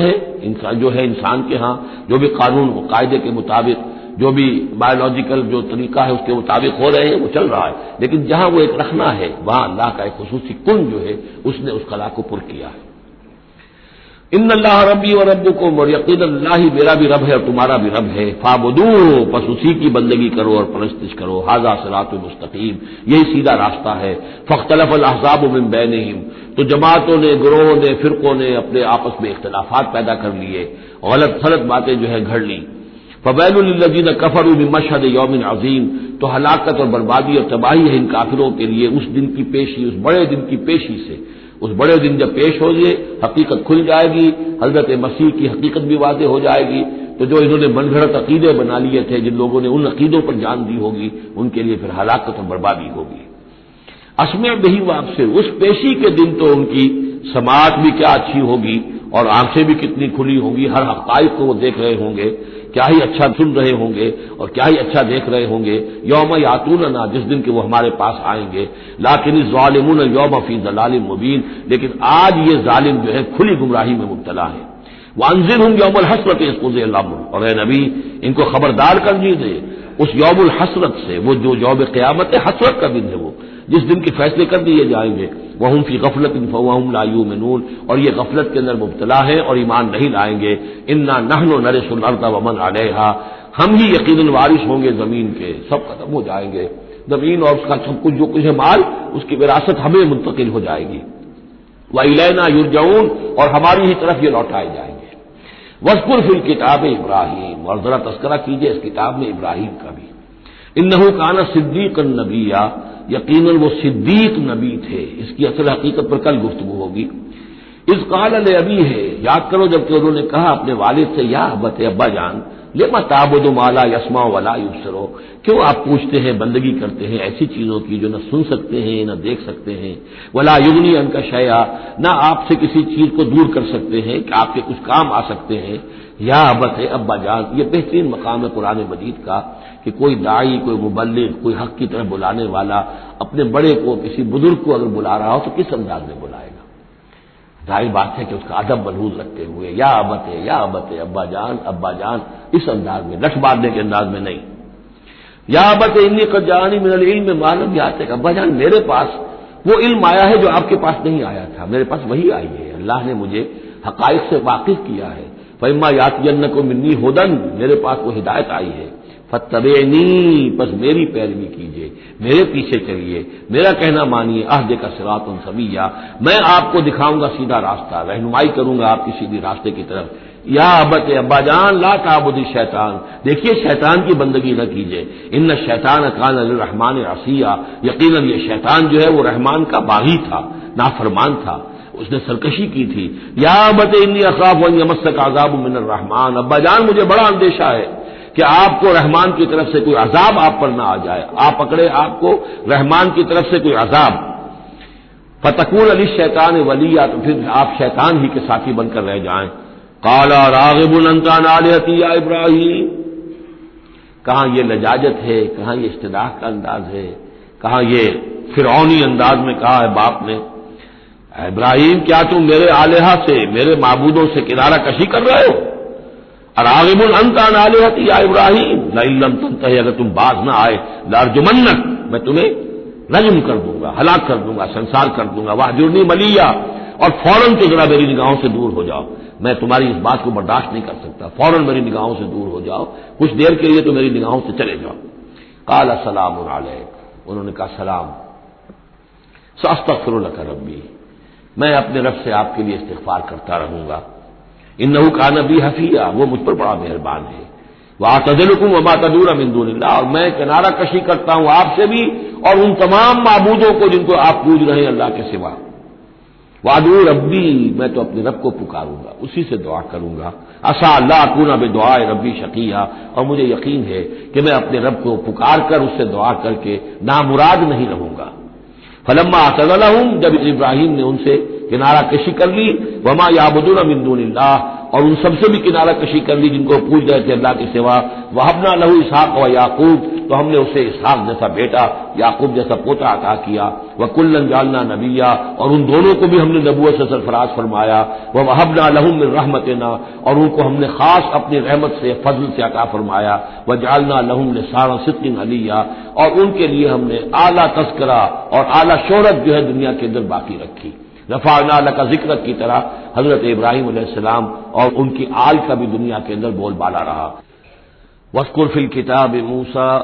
ہے انسان کے ہاں جو بھی قانون و قاعدے کے مطابق، جو بھی بایولوجیکل جو طریقہ ہے اس کے مطابق ہو رہے ہیں وہ چل رہا ہے، لیکن جہاں وہ ایک رکھنا ہے وہاں اللہ کا ایک خصوصی کن جو ہے اس نے اس خلا کو پر کیا ہے۔ ان اللہ ربی و ربکم، اور یقینا اللہ میرا بھی رب ہے اور تمہارا بھی رب ہے، فاعبدوہ، پس اسی کی بندگی کرو اور پرستش کرو، ھذا صراط مستقیم، یہی سیدھا راستہ ہے۔ فاختلف الاحزاب من بینہم، تو جماعتوں نے، گروہوں نے، فرقوں نے اپنے آپس میں اختلافات پیدا کر لیے، غلط غلط باتیں جو ہے گھڑ لی۔ فویل للذین کفروا من مشہد یوم عظیم، تو ہلاکت اور بربادی اور تباہی ہے ان کافروں کے لیے اس دن کی پیشی، اس بڑے دن کی پیشی سے۔ اس بڑے دن جب پیش ہو گئے، حقیقت کھل جائے گی، حضرت مسیح کی حقیقت بھی واضح ہو جائے گی، تو جو انہوں نے من گھڑت عقیدے بنا لیے تھے، جن لوگوں نے ان عقیدوں پر جان دی ہوگی، ان کے لیے پھر ہلاکت اور بربادی ہوگی۔ اسمع بہی واپس، اس پیشی کے دن تو ان کی سماعت بھی کیا اچھی ہوگی اور آنکھیں بھی کتنی کھلی ہوں گی، ہر حقائق کو وہ دیکھ رہے ہوں گے، کیا ہی اچھا سن رہے ہوں گے اور کیا ہی اچھا دیکھ رہے ہوں گے۔ یوم یاتوننا، جس دن کہ وہ ہمارے پاس آئیں گے، لیکن الظالمون یوم فی ضلال مبین، لیکن آج یہ ظالم جو ہے کھلی گمراہی میں مبتلا ہے۔ وانذرہم یوم الحسرۃ اذ قضی الامر، اور اے نبی ان کو خبردار کر دیجیے اس یوم الحسرت سے، وہ جو یوم قیامت حسرت کا دن ہے، وہ جس دن کے فیصلے کر دیے جائیں گے۔ وہم فی غفلۃ فہم لا یؤمنون، اور یہ غفلت کے اندر مبتلا ہے اور ایمان نہیں لائیں گے۔ انا نحن نرث الارض ومن علیہا، ہم ہی یقیناً وارث ہوں گے زمین کے، سب ختم ہو جائیں گے، زمین اور اس کا سب کچھ جو کچھ ہے مال، اس کی وراثت ہمیں منتقل ہو جائے گی۔ وَإِلَيْنَا يُرْجَعُونَ، اور ہماری ہی طرف یہ لوٹائے جائیں گے۔ وَاذْكُرْ فِي الْكِتَابِ ابراہیم، اور ذرا تذکرہ کیجئے اس کتاب میں ابراہیم کا بھی۔ انہ کان صدیقا نبیا، یقیناً وہ صدیق نبی تھے۔ اس کی اصل حقیقت پر کل گفتگو ہوگی۔ اذ قال لأبیہ، یاد کرو جب کہ انہوں نے کہا اپنے والد سے، یا ابت، ابا جان، لما تعبد ما لا يسمع ولا يبصر، کیوں آپ پوچھتے ہیں، بندگی کرتے ہیں ایسی چیزوں کی جو نہ سن سکتے ہیں نہ دیکھ سکتے ہیں، ولا یغنی عنک شیئا، نہ آپ سے کسی چیز کو دور کر سکتے ہیں کہ آپ کے کچھ کام آ سکتے ہیں۔ یا ابت، ابا جان، یہ بہترین مقام ہے قرآن مجید کا کہ کوئی داعی، کوئی مبلغ، کوئی حق کی طرف بلانے والا اپنے بڑے کو، کسی بزرگ کو اگر بلا رہا ہو تو کس انداز میں بلائے گا؟ ظاہر بات ہے کہ اس کا ادب ملحوظ رکھتے ہوئے، یا ابت، ابا جان، اس انداز میں، لٹ مارنے کے انداز میں نہیں۔ یا ابت انی قد جاءنی من العلم ما لم یاتک، ابا جان میرے پاس وہ علم آیا ہے جو آپ کے پاس نہیں آیا تھا، میرے پاس وہی آئی ہے، اللہ نے مجھے حقائق سے واقف کیا ہے۔ فإما یأتینکم منی ھدی، میرے پاس وہ ہدایت آئی ہے، فاتبعنی، بس میری پیروی کیجیے، میرے پیچھے چلیے، میرا کہنا مانیے، اہدک صراط سویا، میں آپ کو دکھاؤں گا سیدھا راستہ، رہنمائی کروں گا آپ کی سیدھی راستے کی طرف۔ یا ابت، ابا جان، لا تعبد الشیطان، دیکھیے شیطان کی بندگی نہ کیجیے، ان الشیطان کان للرحمن عصیا، یقیناً یہ شیطان جو ہے وہ رحمان کا باغی تھا، نافرمان تھا، اس نے سرکشی کی تھی۔ یا ابت انی اخاف ان یمسک عذاب من الرحمن، ابا جان مجھے بڑا اندیشہ ہے کہ آپ کو رحمان کی طرف سے کوئی عذاب آپ پر نہ آ جائے، آپ پکڑے آپ کو رحمان کی طرف سے کوئی عذاب، فتکون للشیطان ولیا، تو پھر آپ شیطان ہی کے ساتھی بن کر رہ جائیں۔ قال راغب انت عن آلہتی یا ابراہیم، کہاں یہ لجاجت ہے، کہاں یہ استدعاء کا انداز ہے، کہاں یہ فرعونی انداز میں کہا ہے باپ نے، ابراہیم کیا تم میرے آلہہ سے، میرے معبودوں سے کنارہ کشی کر رہے ہو؟ راغب انت عن آلہتی یا ابراہیم لئن لم تنتہی، اگر تم باز نہ آئے لارجمنک، میں تمہیں رجم کر دوں گا، ہلاک کر دوں گا، سنسار کر دوں گا، واہجرنی ملیا، اور فوراً تو ذرا میری نگاہوں سے دور ہو جاؤ، میں تمہاری اس بات کو برداشت نہیں کر سکتا، فوراً میری نگاہوں سے دور ہو جاؤ، کچھ دیر کے لیے تو میری نگاہوں سے چلے جاؤ۔ قال سلام علیک، انہوں نے کہا سلام، ساستغفر لک ربی، میں اپنے رب سے آپ کے لیے استغفار کرتا رہوں گا، انہ کان بی حفیہ، وہ مجھ پر بڑا مہربان ہے، واعتزلکم وما تدعون من دون اللہ، اور میں کنارہ کشی کرتا ہوں آپ سے بھی اور ان تمام معبودوں کو جن کو آپ پوج رہے ہیں اللہ کے سوا، وادعو ربی، میں تو اپنے رب کو پکاروں گا، اسی سے دعا کروں گا، عسیٰ اللہ اکون بدعاء ربی شقیہ، اور مجھے یقین ہے کہ میں اپنے رب کو پکار کر اس سے دعا کر کے نامراد نہیں رہوں گا۔ فلما اعتزلہم، جب ابراہیم نے ان سے کنارہ کشی کر لی، وما یعبدون من دون اللہ، اور ان سب سے بھی کنارہ کشی کر لی جن کو پوج رہے تھے اللہ کے سوا، وہبنا لہ اسحاق و یعقوب، تو ہم نے اسے اسحاق جیسا بیٹا، یعقوب جیسا پوتا عطا کیا، وکلا جعلنا نبیا، اور ان دونوں کو بھی ہم نے نبوت سے سرفراز فرمایا، ووہبنا لہم من رحمتنا، اور ان کو ہم نے خاص اپنی رحمت سے، فضل سے عطا فرمایا، وجعلنا لہم لسان صدق علیا، اور ان کے لیے ہم نے اعلیٰ تذکرہ اور اعلیٰ شہرت جو ہے دنیا کے اندر باقی رکھی۔ رفعنا لک ذکرک کی طرح حضرت ابراہیم علیہ السلام اور ان کی آل کا بھی دنیا کے اندر بول بالا رہا۔ واذکر فی الکتاب موسیٰ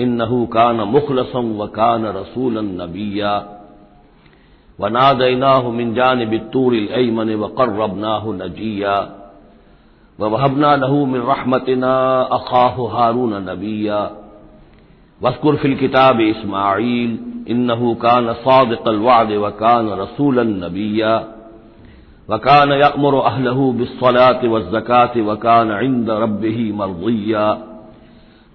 انہ کان مخلصا وکان رسولا نبیا ونادیناہ من جانب الطور الایمن وقربناہ نجیا ووہبنا لہ من رحمتنا اخاہ ہارون نبیا واذکر فی الکتاب اسماعیل انہ کان صادق الوعد وکان رسولا نبیا وکان یأمر اہلہ بالصلاۃ والزکاۃ وکان عند ربہ مرضیا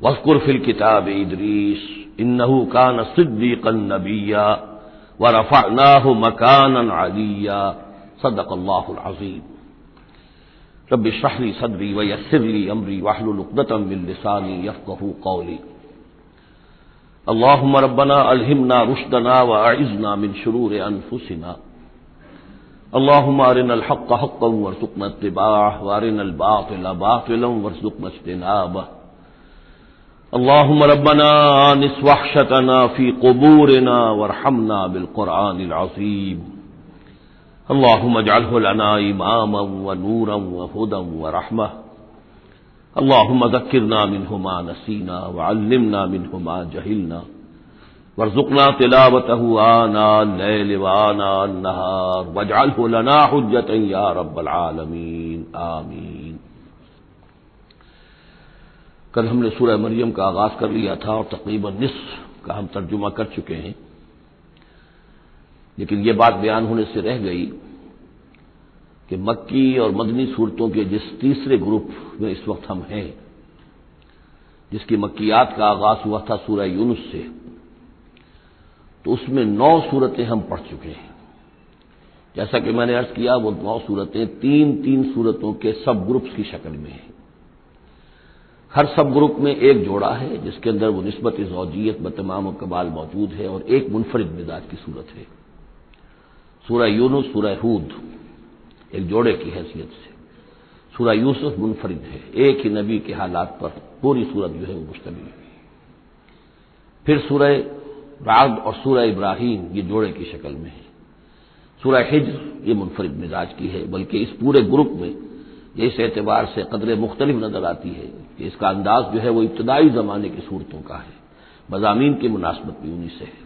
واذکر فی الکتاب ادریس انہ کان صدیقا نبیا ورفعناہ مکانا علیا صدق اللہ العظیم۔ رب اشرح لی صدری ویسر لی امری واحلل عقدۃ من لسانی یفقہوا قولی۔ اللهم ربنا ألهمنا رشدنا وأعذنا من شرور أنفسنا اللهم أرنا الحق حقا وارزقنا اتباعه وأرنا الباطل باطلا وارزقنا اجتنابه اللهم ربنا آنس وحشتنا في قبورنا وارحمنا بالقرآن العظيم اللهم اجعله لنا إماما ونورا وهدى ورحمة اللهم ذكرنا منه ما نسينا وعلمنا منه ما جهلنا وارزقنا تلاوته آناء اللیل وآناء النہار واجعلہ لنا حجۃ یا رب العالمین آمین۔ کل ہم نے سورہ مریم کا آغاز کر لیا تھا اور تقریباً نصف کا ہم ترجمہ کر چکے ہیں، لیکن یہ بات بیان ہونے سے رہ گئی کہ مکی اور مدنی صورتوں کے جس تیسرے گروپ میں اس وقت ہم ہیں، جس کی مکیات کا آغاز ہوا تھا سورہ یونس سے، تو اس میں 9 صورتیں ہم پڑھ چکے ہیں۔ جیسا کہ میں نے عرض کیا، وہ 9 صورتیں تین صورتوں کے سب گروپس کی شکل میں ہیں۔ ہر سب گروپ میں ایک جوڑا ہے جس کے اندر وہ نسبت زوجیت بتمام و کمال موجود ہے، اور ایک منفرد مزاج کی صورت ہے۔ سورہ یونس، سورہ ہود ایک جوڑے کی حیثیت سے، سورہ یوسف منفرد ہے، ایک ہی نبی کے حالات پر پوری سورت جو ہے وہ مشتمل ہے۔ پھر سورہ رعد اور سورہ ابراہیم یہ جوڑے کی شکل میں ہے۔ سورہ حجر یہ منفرد مزاج کی ہے، بلکہ اس پورے گروپ میں یہ اس اعتبار سے قدرے مختلف نظر آتی ہے کہ اس کا انداز جو ہے وہ ابتدائی زمانے کی صورتوں کا ہے، مضامین کی مناسبت بھی انہی سے ہے۔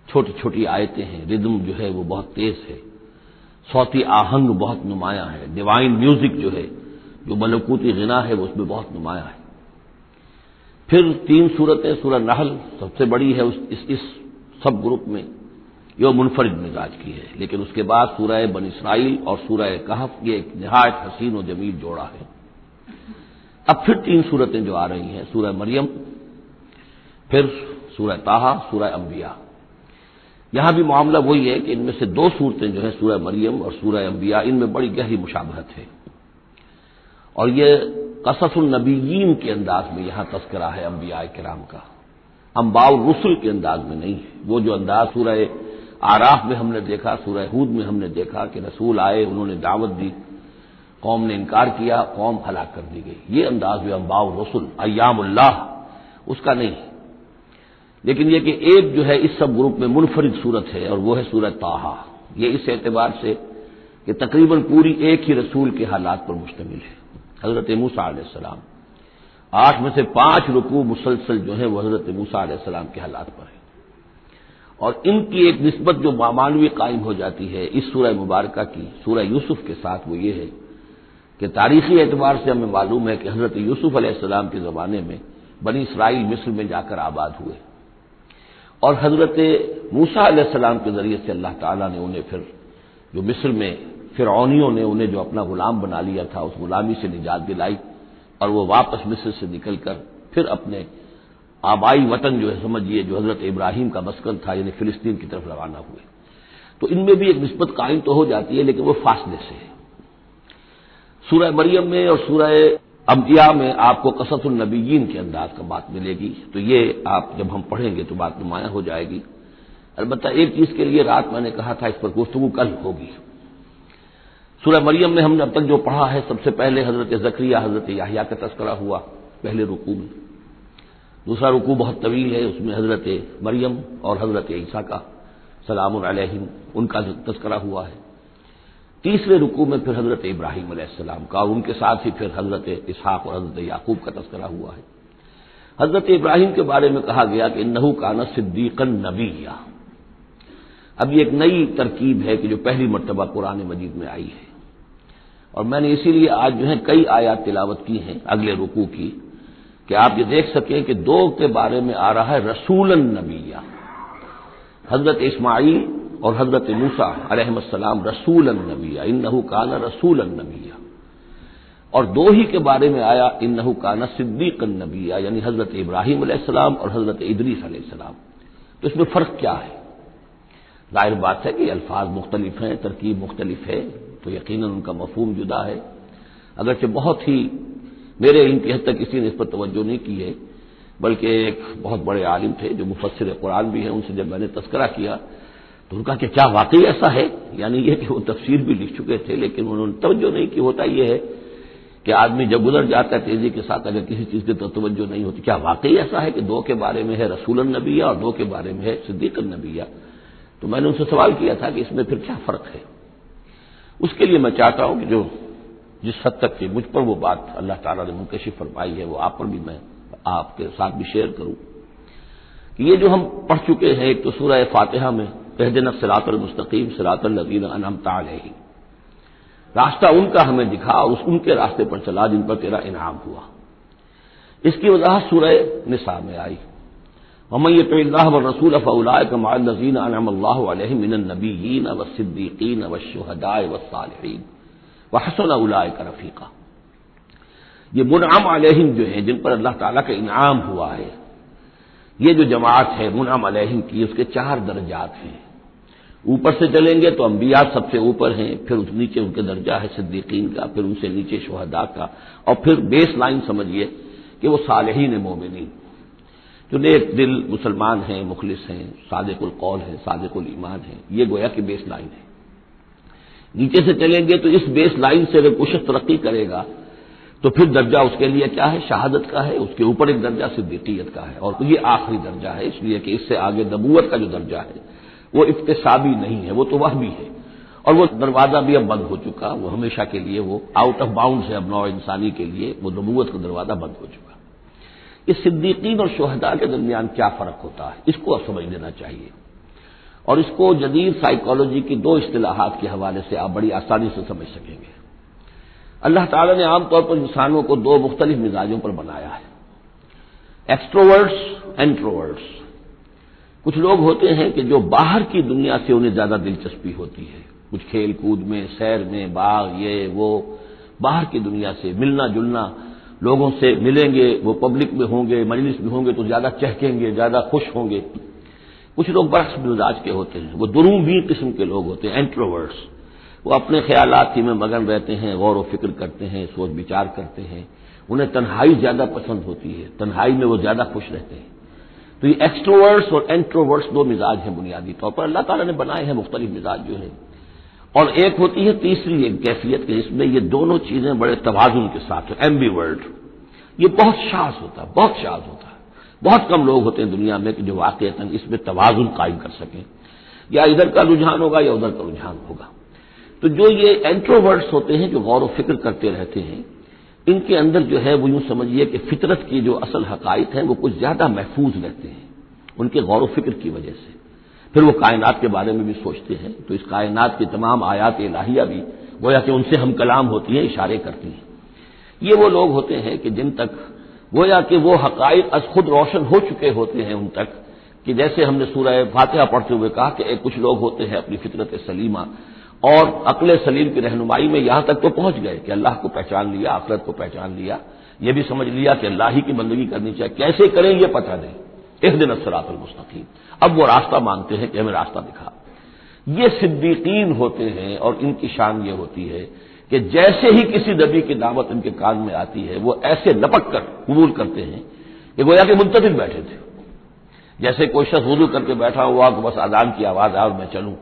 چھوٹی چھوٹی آیتیں ہیں، ردم جو ہے وہ بہت تیز ہے، صوتی آہنگ بہت نمایاں ہے، ڈیوائن میوزک جو ہے، جو ملکوتی غنا ہے وہ اس میں بہت نمایاں ہے۔ پھر 3 صورتیں، سورہ نحل سب سے بڑی ہے اس سب گروپ میں، یہ منفرد مزاج کی ہے، لیکن اس کے بعد سورہ بنی اسرائیل اور سورہ کہف یہ ایک نہایت حسین و جمیل جوڑا ہے۔ اب پھر 3 صورتیں جو آ رہی ہیں، سورہ مریم، پھر سورہ طٰہٰ، سورہ انبیاء۔ یہاں بھی معاملہ وہی ہے کہ ان میں سے 2 صورتیں جو ہیں سورہ مریم اور سورہ انبیاء، ان میں بڑی گہری مشابہت ہے، اور یہ قصص النبیین کے انداز میں یہاں تذکرہ ہے انبیاء کرام کا، انباء الرسل کے انداز میں نہیں ہے۔ وہ جو انداز سورہ اعراف میں ہم نے دیکھا، سورہ ہود میں ہم نے دیکھا کہ رسول آئے، انہوں نے دعوت دی، قوم نے انکار کیا، قوم ہلاک کر دی گئی، یہ انداز جو انباء الرسل ایام اللہ اس کا نہیں ہے۔ لیکن یہ کہ ایک جو ہے اس سب گروپ میں منفرد صورت ہے، اور وہ ہے سورہ طٰہٰ۔ یہ اس اعتبار سے کہ تقریباً پوری ایک ہی رسول کے حالات پر مشتمل ہے، حضرت موسیٰ علیہ السلام۔ 8 میں سے 5 رکوع مسلسل جو ہیں وہ حضرت موسیٰ علیہ السلام کے حالات پر ہیں، اور ان کی ایک نسبت جو معنوی قائم ہو جاتی ہے اس سورہ مبارکہ کی سورہ یوسف کے ساتھ، وہ یہ ہے کہ تاریخی اعتبار سے ہمیں معلوم ہے کہ حضرت یوسف علیہ السلام کے زمانے میں بنی اسرائیل مصر میں جا کر آباد ہوئے، اور حضرت موسیٰ علیہ السلام کے ذریعے سے اللہ تعالیٰ نے انہیں پھر جو مصر میں فرعونیوں نے انہیں جو اپنا غلام بنا لیا تھا، اس غلامی سے نجات دلائی، اور وہ واپس مصر سے نکل کر پھر اپنے آبائی وطن جو ہے سمجھیے جو حضرت ابراہیم کا مسکن تھا یعنی فلسطین کی طرف روانہ ہوئے۔ تو ان میں بھی ایک نسبت قائم تو ہو جاتی ہے، لیکن وہ فاصلے سے ہے۔ سورہ مریم میں اور سورہ انبیاء میں آپ کو قصص النبیین کے انداز کا بات ملے گی، تو یہ آپ جب ہم پڑھیں گے تو بات نمایاں ہو جائے گی۔ البتہ ایک چیز کے لیے رات میں نے کہا تھا اس پر گفتگو کل ہوگی۔ سورہ مریم میں ہم نے اب تک جو پڑھا ہے، سب سے پہلے حضرت زکریا حضرت یحییٰ کا تذکرہ ہوا پہلے رکوع میں۔ دوسرا رکوع بہت طویل ہے، اس میں حضرت مریم اور حضرت عیسیٰ کا سلام علیہم ان کا تذکرہ ہوا ہے۔ تیسرے رکوع میں پھر حضرت ابراہیم علیہ السلام کا، اور ان کے ساتھ ہی پھر حضرت اسحاق اور حضرت یعقوب کا تذکرہ ہوا ہے۔ حضرت ابراہیم کے بارے میں کہا گیا کہ انہ کان صدیقا نبیّا۔ اب یہ ایک نئی ترکیب ہے کہ جو پہلی مرتبہ قرآن مجید میں آئی ہے، اور میں نے اسی لیے آج جو ہے کئی آیات تلاوت کی ہیں اگلے رکوع کی، کہ آپ یہ دیکھ سکیں کہ 2 کے بارے میں آ رہا ہے رسولا نبیّا، حضرت اسماعیل اور حضرت موسیٰ علیہ السلام رسولا نبیّا، انہ کان رسولا نبیّا، اور 2 ہی کے بارے میں آیا انہ کان صدیقا نبیّا، یعنی حضرت ابراہیم علیہ السلام اور حضرت ادریس علیہ السلام۔ تو اس میں فرق کیا ہے؟ ظاہر بات ہے کہ الفاظ مختلف ہیں، ترکیب مختلف ہے، تو یقیناً ان کا مفہوم جدا ہے، اگرچہ بہت ہی میرے علم کی حد تک کسی نے اس پر توجہ نہیں کی ہے، بلکہ ایک بہت بڑے عالم تھے جو مفسر قرآن بھی ہیں، ان سے جب میں نے تذکرہ کیا تو ان کا کہ کیا واقعی ایسا ہے؟ یعنی یہ کہ وہ تفسیر بھی لکھ چکے تھے لیکن انہوں نے توجہ نہیں کی۔ ہوتا یہ ہے کہ آدمی جب گزر جاتا ہے تیزی کے ساتھ، اگر کسی چیز کی توجہ نہیں ہوتی، کیا واقعی ایسا ہے کہ 2 کے بارے میں ہے رسول النبیہ اور 2 کے بارے میں ہے صدیق النبیہ؟ تو میں نے ان سے سوال کیا تھا کہ اس میں پھر کیا فرق ہے۔ اس کے لیے میں چاہتا ہوں کہ جو جس حد تک کہ مجھ پر وہ بات اللہ تعالیٰ نے منکشف فرمائی ہے وہ آپ پر بھی میں آپ کے ساتھ بھی شیئر کروں، کہ یہ جو ہم پڑھ چکے ہیں، ایک تو سورہ فاتحہ میں اہدنا الصراط المستقیم صراط الذین انعمت علیہم، راستہ ان کا ہمیں دکھا اور ان کے راستے پر چلا جن پر تیرا انعام ہوا۔ اس کی وضاحت سورہ نساء میں آئی، ومن یطع اللہ والرسول فاولئک مع الذین انعم اللہ علیہم من النبیین والصدیقین والشہداء والصالحین وحسن اولئک رفیقا۔ یہ منعم علیہم جو ہیں، جن پر اللہ تعالیٰ کا انعام ہوا ہے، یہ جو جماعت ہے منعم علیہم کی، اس کے 4 درجات ہیں۔ اوپر سے چلیں گے تو انبیاء سب سے اوپر ہیں، پھر اس نیچے ان کے درجہ ہے صدیقین کا، پھر ان سے نیچے شہداء کا، اور پھر بیس لائن سمجھیے کہ وہ صالحین مومنین جو نیک دل مسلمان ہیں، مخلص ہیں، صادق القول ہیں، صادق الایمان ہیں، یہ گویا کہ بیس لائن ہے۔ نیچے سے چلیں گے تو اس بیس لائن سے اگر کچھ ترقی کرے گا تو پھر درجہ اس کے لیے کیا ہے؟ شہادت کا ہے، اس کے اوپر ایک درجہ صدیقیت کا ہے، اور یہ آخری درجہ ہے، اس لیے کہ اس سے آگے نبوت کا جو درجہ ہے وہ اکتسابی نہیں ہے، وہ تو وہمی ہے، اور وہ دروازہ بھی اب بند ہو چکا، وہ ہمیشہ کے لیے وہ آؤٹ آف باؤنڈ ہے اب نوع انسانی کے لیے، وہ نبوت کا دروازہ بند ہو چکا۔ اس صدیقین اور شہداء کے درمیان کیا فرق ہوتا ہے، اس کو اب سمجھ لینا چاہیے، اور اس کو جدید سائیکالوجی کی 2 اصطلاحات کے حوالے سے آپ بڑی آسانی سے سمجھ سکیں گے۔ اللہ تعالیٰ نے عام طور پر انسانوں کو 2 مختلف مزاجوں پر بنایا ہے، ایکسٹروورٹس، انٹروورٹس۔ کچھ لوگ ہوتے ہیں کہ جو باہر کی دنیا سے انہیں زیادہ دلچسپی ہوتی ہے، کچھ کھیل کود میں، سیر میں، باغ، یہ وہ، باہر کی دنیا سے ملنا جلنا، لوگوں سے ملیں گے، وہ پبلک میں ہوں گے، مجلس میں ہوں گے تو زیادہ چہکیں گے، زیادہ خوش ہوں گے۔ کچھ لوگ برعکس مزاج کے ہوتے ہیں، وہ دروبین قسم کے لوگ ہوتے ہیں، انٹروورٹس۔ وہ اپنے خیالات ہی میں مگن رہتے ہیں، غور و فکر کرتے ہیں، سوچ بچار کرتے ہیں، انہیں تنہائی زیادہ پسند ہوتی ہے، تنہائی میں وہ زیادہ خوش رہتے ہیں۔ تو یہ ایکسٹروورٹس اور انٹروورٹس 2 مزاج ہیں بنیادی طور پر، اللہ تعالیٰ نے بنائے ہیں مختلف مزاج جو ہیں۔ اور ایک ہوتی ہے تیسری ایک کیفیت کہ اس میں یہ دونوں چیزیں بڑے توازن کے ساتھ ہیں، ایمبیورٹ۔ یہ بہت شاذ ہوتا ہے، بہت شاذ ہوتا ہے، بہت کم لوگ ہوتے ہیں دنیا میں کہ جو واقعتاً اس میں توازن قائم کر سکیں، یا ادھر کا رجحان ہوگا یا ادھر کا رجحان ہوگا۔ تو جو یہ انٹروورٹس ہوتے ہیں، جو غور و فکر کرتے رہتے ہیں، ان کے اندر جو ہے وہ یوں سمجھیے کہ فطرت کی جو اصل حقائق ہیں وہ کچھ زیادہ محفوظ رہتے ہیں ان کے غور و فکر کی وجہ سے۔ پھر وہ کائنات کے بارے میں بھی سوچتے ہیں، تو اس کائنات کی تمام آیات الہیہ بھی گویا کہ ان سے ہم کلام ہوتی ہیں، اشارے کرتی ہیں۔ یہ وہ لوگ ہوتے ہیں کہ جن تک گویا کہ وہ حقائق از خود روشن ہو چکے ہوتے ہیں ان تک، کہ جیسے ہم نے سورہ فاتحہ پڑھتے ہوئے کہا کہ کچھ لوگ ہوتے ہیں اپنی فطرت سلیمہ اور عقل سلیم کی رہنمائی میں یہاں تک تو پہنچ گئے کہ اللہ کو پہچان لیا، آخرت کو پہچان لیا، یہ بھی سمجھ لیا کہ اللہ ہی کی بندگی کرنی چاہیے، کیسے کریں یہ پتہ نہیں، اہدنا الصراط المستقیم، اب وہ راستہ مانگتے ہیں کہ ہمیں راستہ دکھا۔ یہ صدیقین ہوتے ہیں، اور ان کی شان یہ ہوتی ہے کہ جیسے ہی کسی نبی کی دعوت ان کے کان میں آتی ہے وہ ایسے لپک کر قبول کرتے ہیں کہ گویا کہ منتظر بیٹھے تھے، جیسے کوئی شخص وضو کر کے بیٹھا ہوا کہ بس اذان کی آواز آئے اور میں چلوں،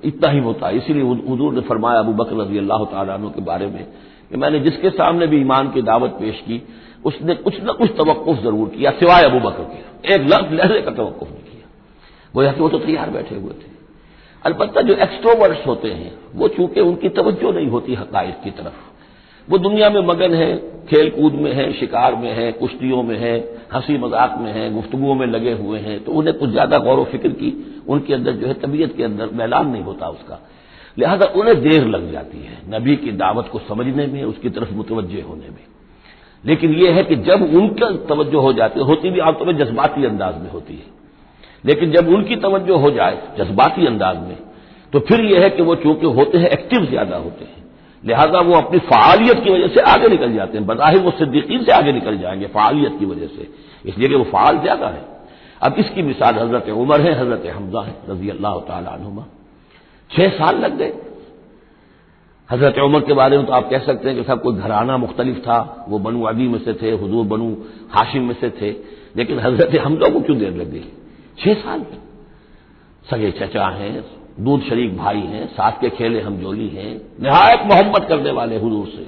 اتنا ہی ہوتا ہے۔ اسی لیے حضور نے فرمایا ابو بکر رضی اللہ تعالیٰ عنہ کے بارے میں کہ میں نے جس کے سامنے بھی ایمان کی دعوت پیش کی اس نے کچھ نہ کچھ توقف ضرور کیا، سوائے ابو بکر کے، ایک لہجے کا توقف نہیں کیا، گویا کہ وہ تو تیار بیٹھے ہوئے تھے۔ البتہ جو ایکسٹروورٹس ہوتے ہیں وہ چونکہ ان کی توجہ نہیں ہوتی حقائق کی طرف، وہ دنیا میں مگن ہیں، کھیل کود میں ہیں، شکار میں ہیں، کشتیوں میں ہیں، ہنسی مذاق میں ہیں، گفتگوؤں میں لگے ہوئے ہیں، تو انہیں کچھ زیادہ غور و فکر کی ان کے اندر جو ہے طبیعت کے اندر میلان نہیں ہوتا اس کا، لہذا انہیں دیر لگ جاتی ہے نبی کی دعوت کو سمجھنے میں، اس کی طرف متوجہ ہونے میں۔ لیکن یہ ہے کہ جب ان کا توجہ ہو جاتی، ہوتی بھی عام طور پر جذباتی انداز میں ہوتی ہے، لیکن جب ان کی توجہ ہو جائے جذباتی انداز میں تو پھر یہ ہے کہ وہ چونکہ ہوتے ہیں ایکٹیو زیادہ ہوتے ہیں، لہذا وہ اپنی فعالیت کی وجہ سے آگے نکل جاتے ہیں، بظاہر وہ صدیقین سے آگے نکل جائیں گے فعالیت کی وجہ سے، اس لیے کہ وہ فعال زیادہ ہے۔ اب اس کی مثال حضرت عمر ہے، حضرت حمزہ ہے رضی اللہ تعالی عنہما، 6 سال لگ گئے۔ حضرت عمر کے بارے میں تو آپ کہہ سکتے ہیں کہ سب کوئی گھرانہ مختلف تھا، وہ بنو عدی میں سے تھے، حضور بنو ہاشم میں سے تھے، لیکن حضرت حمزہ کو کیوں دیر لگ گئی؟ 6 سال سگے چچا ہیں، دودھ شریک بھائی ہیں، ساتھ کے کھیلے ہم جولی ہیں، نہایت محبت کرنے والے حضور سے،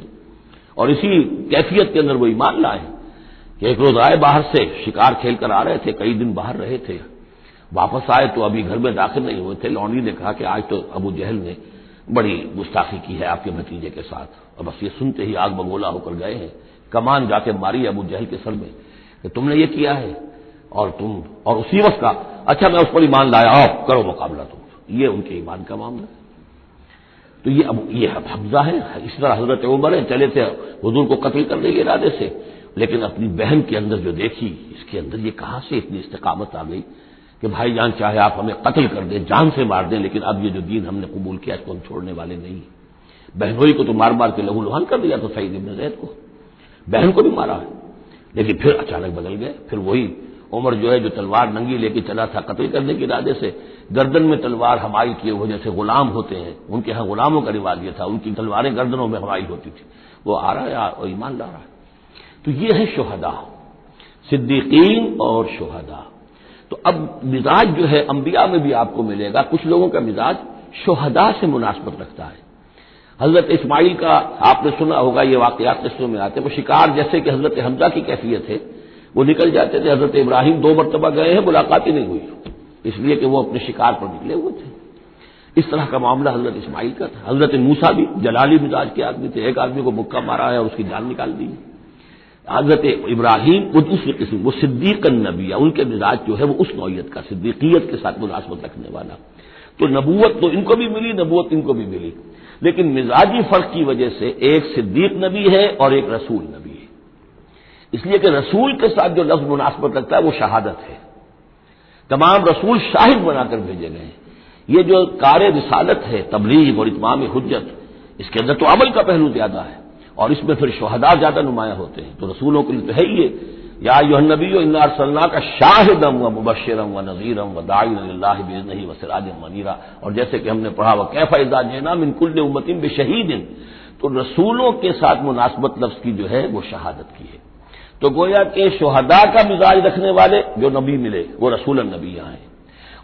اور اسی کیفیت کے اندر وہ ایمان لائے کہ ایک روز آئے باہر سے، شکار کھیل کر آ رہے تھے، کئی دن باہر رہے تھے، واپس آئے تو ابھی گھر میں داخل نہیں ہوئے تھے، لونڈی نے کہا کہ آج تو ابو جہل نے بڑی گستاخی کی ہے آپ کے بھتیجے کے ساتھ، اور بس یہ سنتے ہی آگ بگولا ہو کر گئے ہیں، کمان جا کے ماری ابو جہل کے سر میں کہ تم نے یہ کیا ہے، اور اسی وقت کا اچھا میں اس پر ایمان لایا، آؤ کرو مقابلہ تم، یہ ان کے ایمان کا معاملہ ہے۔ تو یہ حمزہ ہے، اس طرح حضرت عمر ہے، چلے تھے حضور کو قتل کرنے کے ارادے سے، لیکن اپنی بہن کے اندر جو دیکھی، اس کے اندر یہ کہاں سے اتنی استقامت آ گئی کہ بھائی جان چاہے آپ ہمیں قتل کر دیں، جان سے مار دیں، لیکن اب یہ جو دین ہم نے قبول کیا اس کو ہم چھوڑنے والے نہیں۔ بہنوئی کو تو مار مار کے لہو لہان کر دیا تو سعید بن زید کو، بہن کو بھی مارا ہے، لیکن پھر اچانک بدل گئے۔ پھر وہی عمر جو ہے جو تلوار ننگی لے کے چلا تھا قتل کرنے کے ارادے سے، گردن میں تلوار حمائل کیے ہوئے جیسے غلام ہوتے ہیں، ان کے ہاں غلاموں کا رواج یہ تھا، ان کی تلواریں گردنوں میں حمائل ہوتی تھی، وہ آ رہا ہے اور ایمان لا رہا ہے۔ تو یہ ہے شہداء، صدیقین اور شہداء۔ تو اب مزاج جو ہے انبیاء میں بھی آپ کو ملے گا، کچھ لوگوں کا مزاج شہداء سے مناسبت رکھتا ہے۔ حضرت اسماعیل کا آپ نے سنا ہوگا، یہ واقعات قصوں میں آتے ہیں، وہ شکار جیسے کہ حضرت حمزہ کی کیفیت ہے، وہ نکل جاتے تھے۔ حضرت ابراہیم 2 مرتبہ گئے ہیں، ملاقات ہی نہیں ہوئی، اس لیے کہ وہ اپنے شکار پر نکلے ہوئے تھے۔ اس طرح کا معاملہ حضرت اسماعیل کا تھا۔ حضرت موسیٰ بھی جلالی مزاج کے آدمی تھے، ایک آدمی کو مکہ مارا ہے اور اس کی جان نکال دی۔ حضرت ابراہیم وہ دوسری قسم، وہ صدیق النبی، ان کے مزاج جو ہے وہ اس نوعیت کا، صدیقیت کے ساتھ مناسبت رکھنے والا۔ تو نبوت تو ان کو بھی ملی، نبوت ان کو بھی ملی، لیکن مزاجی فرق کی وجہ سے ایک صدیق نبی ہے اور ایک رسول نبی ہے۔ اس لیے کہ رسول کے ساتھ جو لفظ مناسبت رکھتا ہے وہ شہادت ہے۔ تمام رسول شاہد بنا کر بھیجے گئے ہیں۔ یہ جو کار رسالت ہے، تبلیغ اور اتمام حجت، اس کے اندر تو عمل کا پہلو زیادہ ہے، اور اس میں پھر شہداء زیادہ نمایاں ہوتے ہیں۔ تو رسولوں کے لیے تو ہے ہی یہ، یا ایھا النبی انا ارسلناک شاہدا ومبشرا ونذیرا وداعیا الی اللہ باذنہ وسراجا منیرا، اور جیسے کہ ہم نے پڑھا وکیف اذا جئنا من کل امۃ بشہید، تو رسولوں کے ساتھ مناسبت لفظ کی جو ہے وہ شہادت کی ہے۔ تو گویا کہ شہداء کا مزاج رکھنے والے جو نبی ملے وہ رسول النبی یہاں ہیں،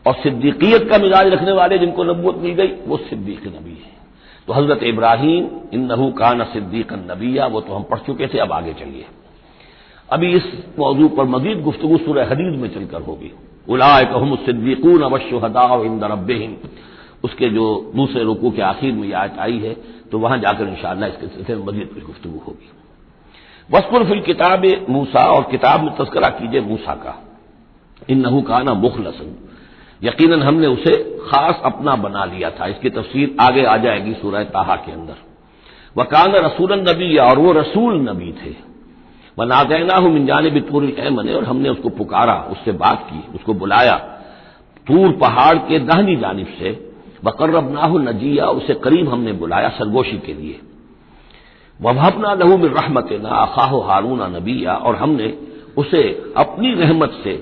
اور صدیقیت کا مزاج رکھنے والے جن کو نبوت مل گئی وہ صدیق نبی ہیں۔ تو حضرت ابراہیم انہ کان صدیقا نبیا، وہ تو ہم پڑھ چکے تھے، اب آگے چلیے۔ ابھی اس موضوع پر مزید گفتگو سورہ حدید میں چل کر ہوگی۔ اولئک ھم الصدیقون والشہداء عند ربہم، اس کے جو دوسرے رکوع کے آخر میں یہ آیت آئی ہے، تو وہاں جا کر انشاءاللہ اس کے سلسلے میں مزید کچھ گفتگو ہوگی۔ واذکر فی الکتاب موسیٰ، اور کتاب میں تذکرہ کیجئے موسیٰ کا، انہ کان مخلصا، یقیناً ہم نے اسے خاص اپنا بنا لیا تھا۔ اس کی تفسیر آگے آ جائے گی سورہ طٰہٰ کے اندر۔ وکان رسولا نبیا، اور وہ رسول نبی تھے۔ ونادیناہ من جانب طور الایمن، اور ہم نے اس کو پکارا، اس سے بات کی، اس کو بلایا طور پہاڑ کے داہنی جانب سے۔ وقربناہ نجیا، اسے قریب ہم نے بلایا سرگوشی کے لیے۔ ووہبنا لہ من رحمتنا اخاہ ہارون نبیا، اور ہم نے اسے اپنی رحمت سے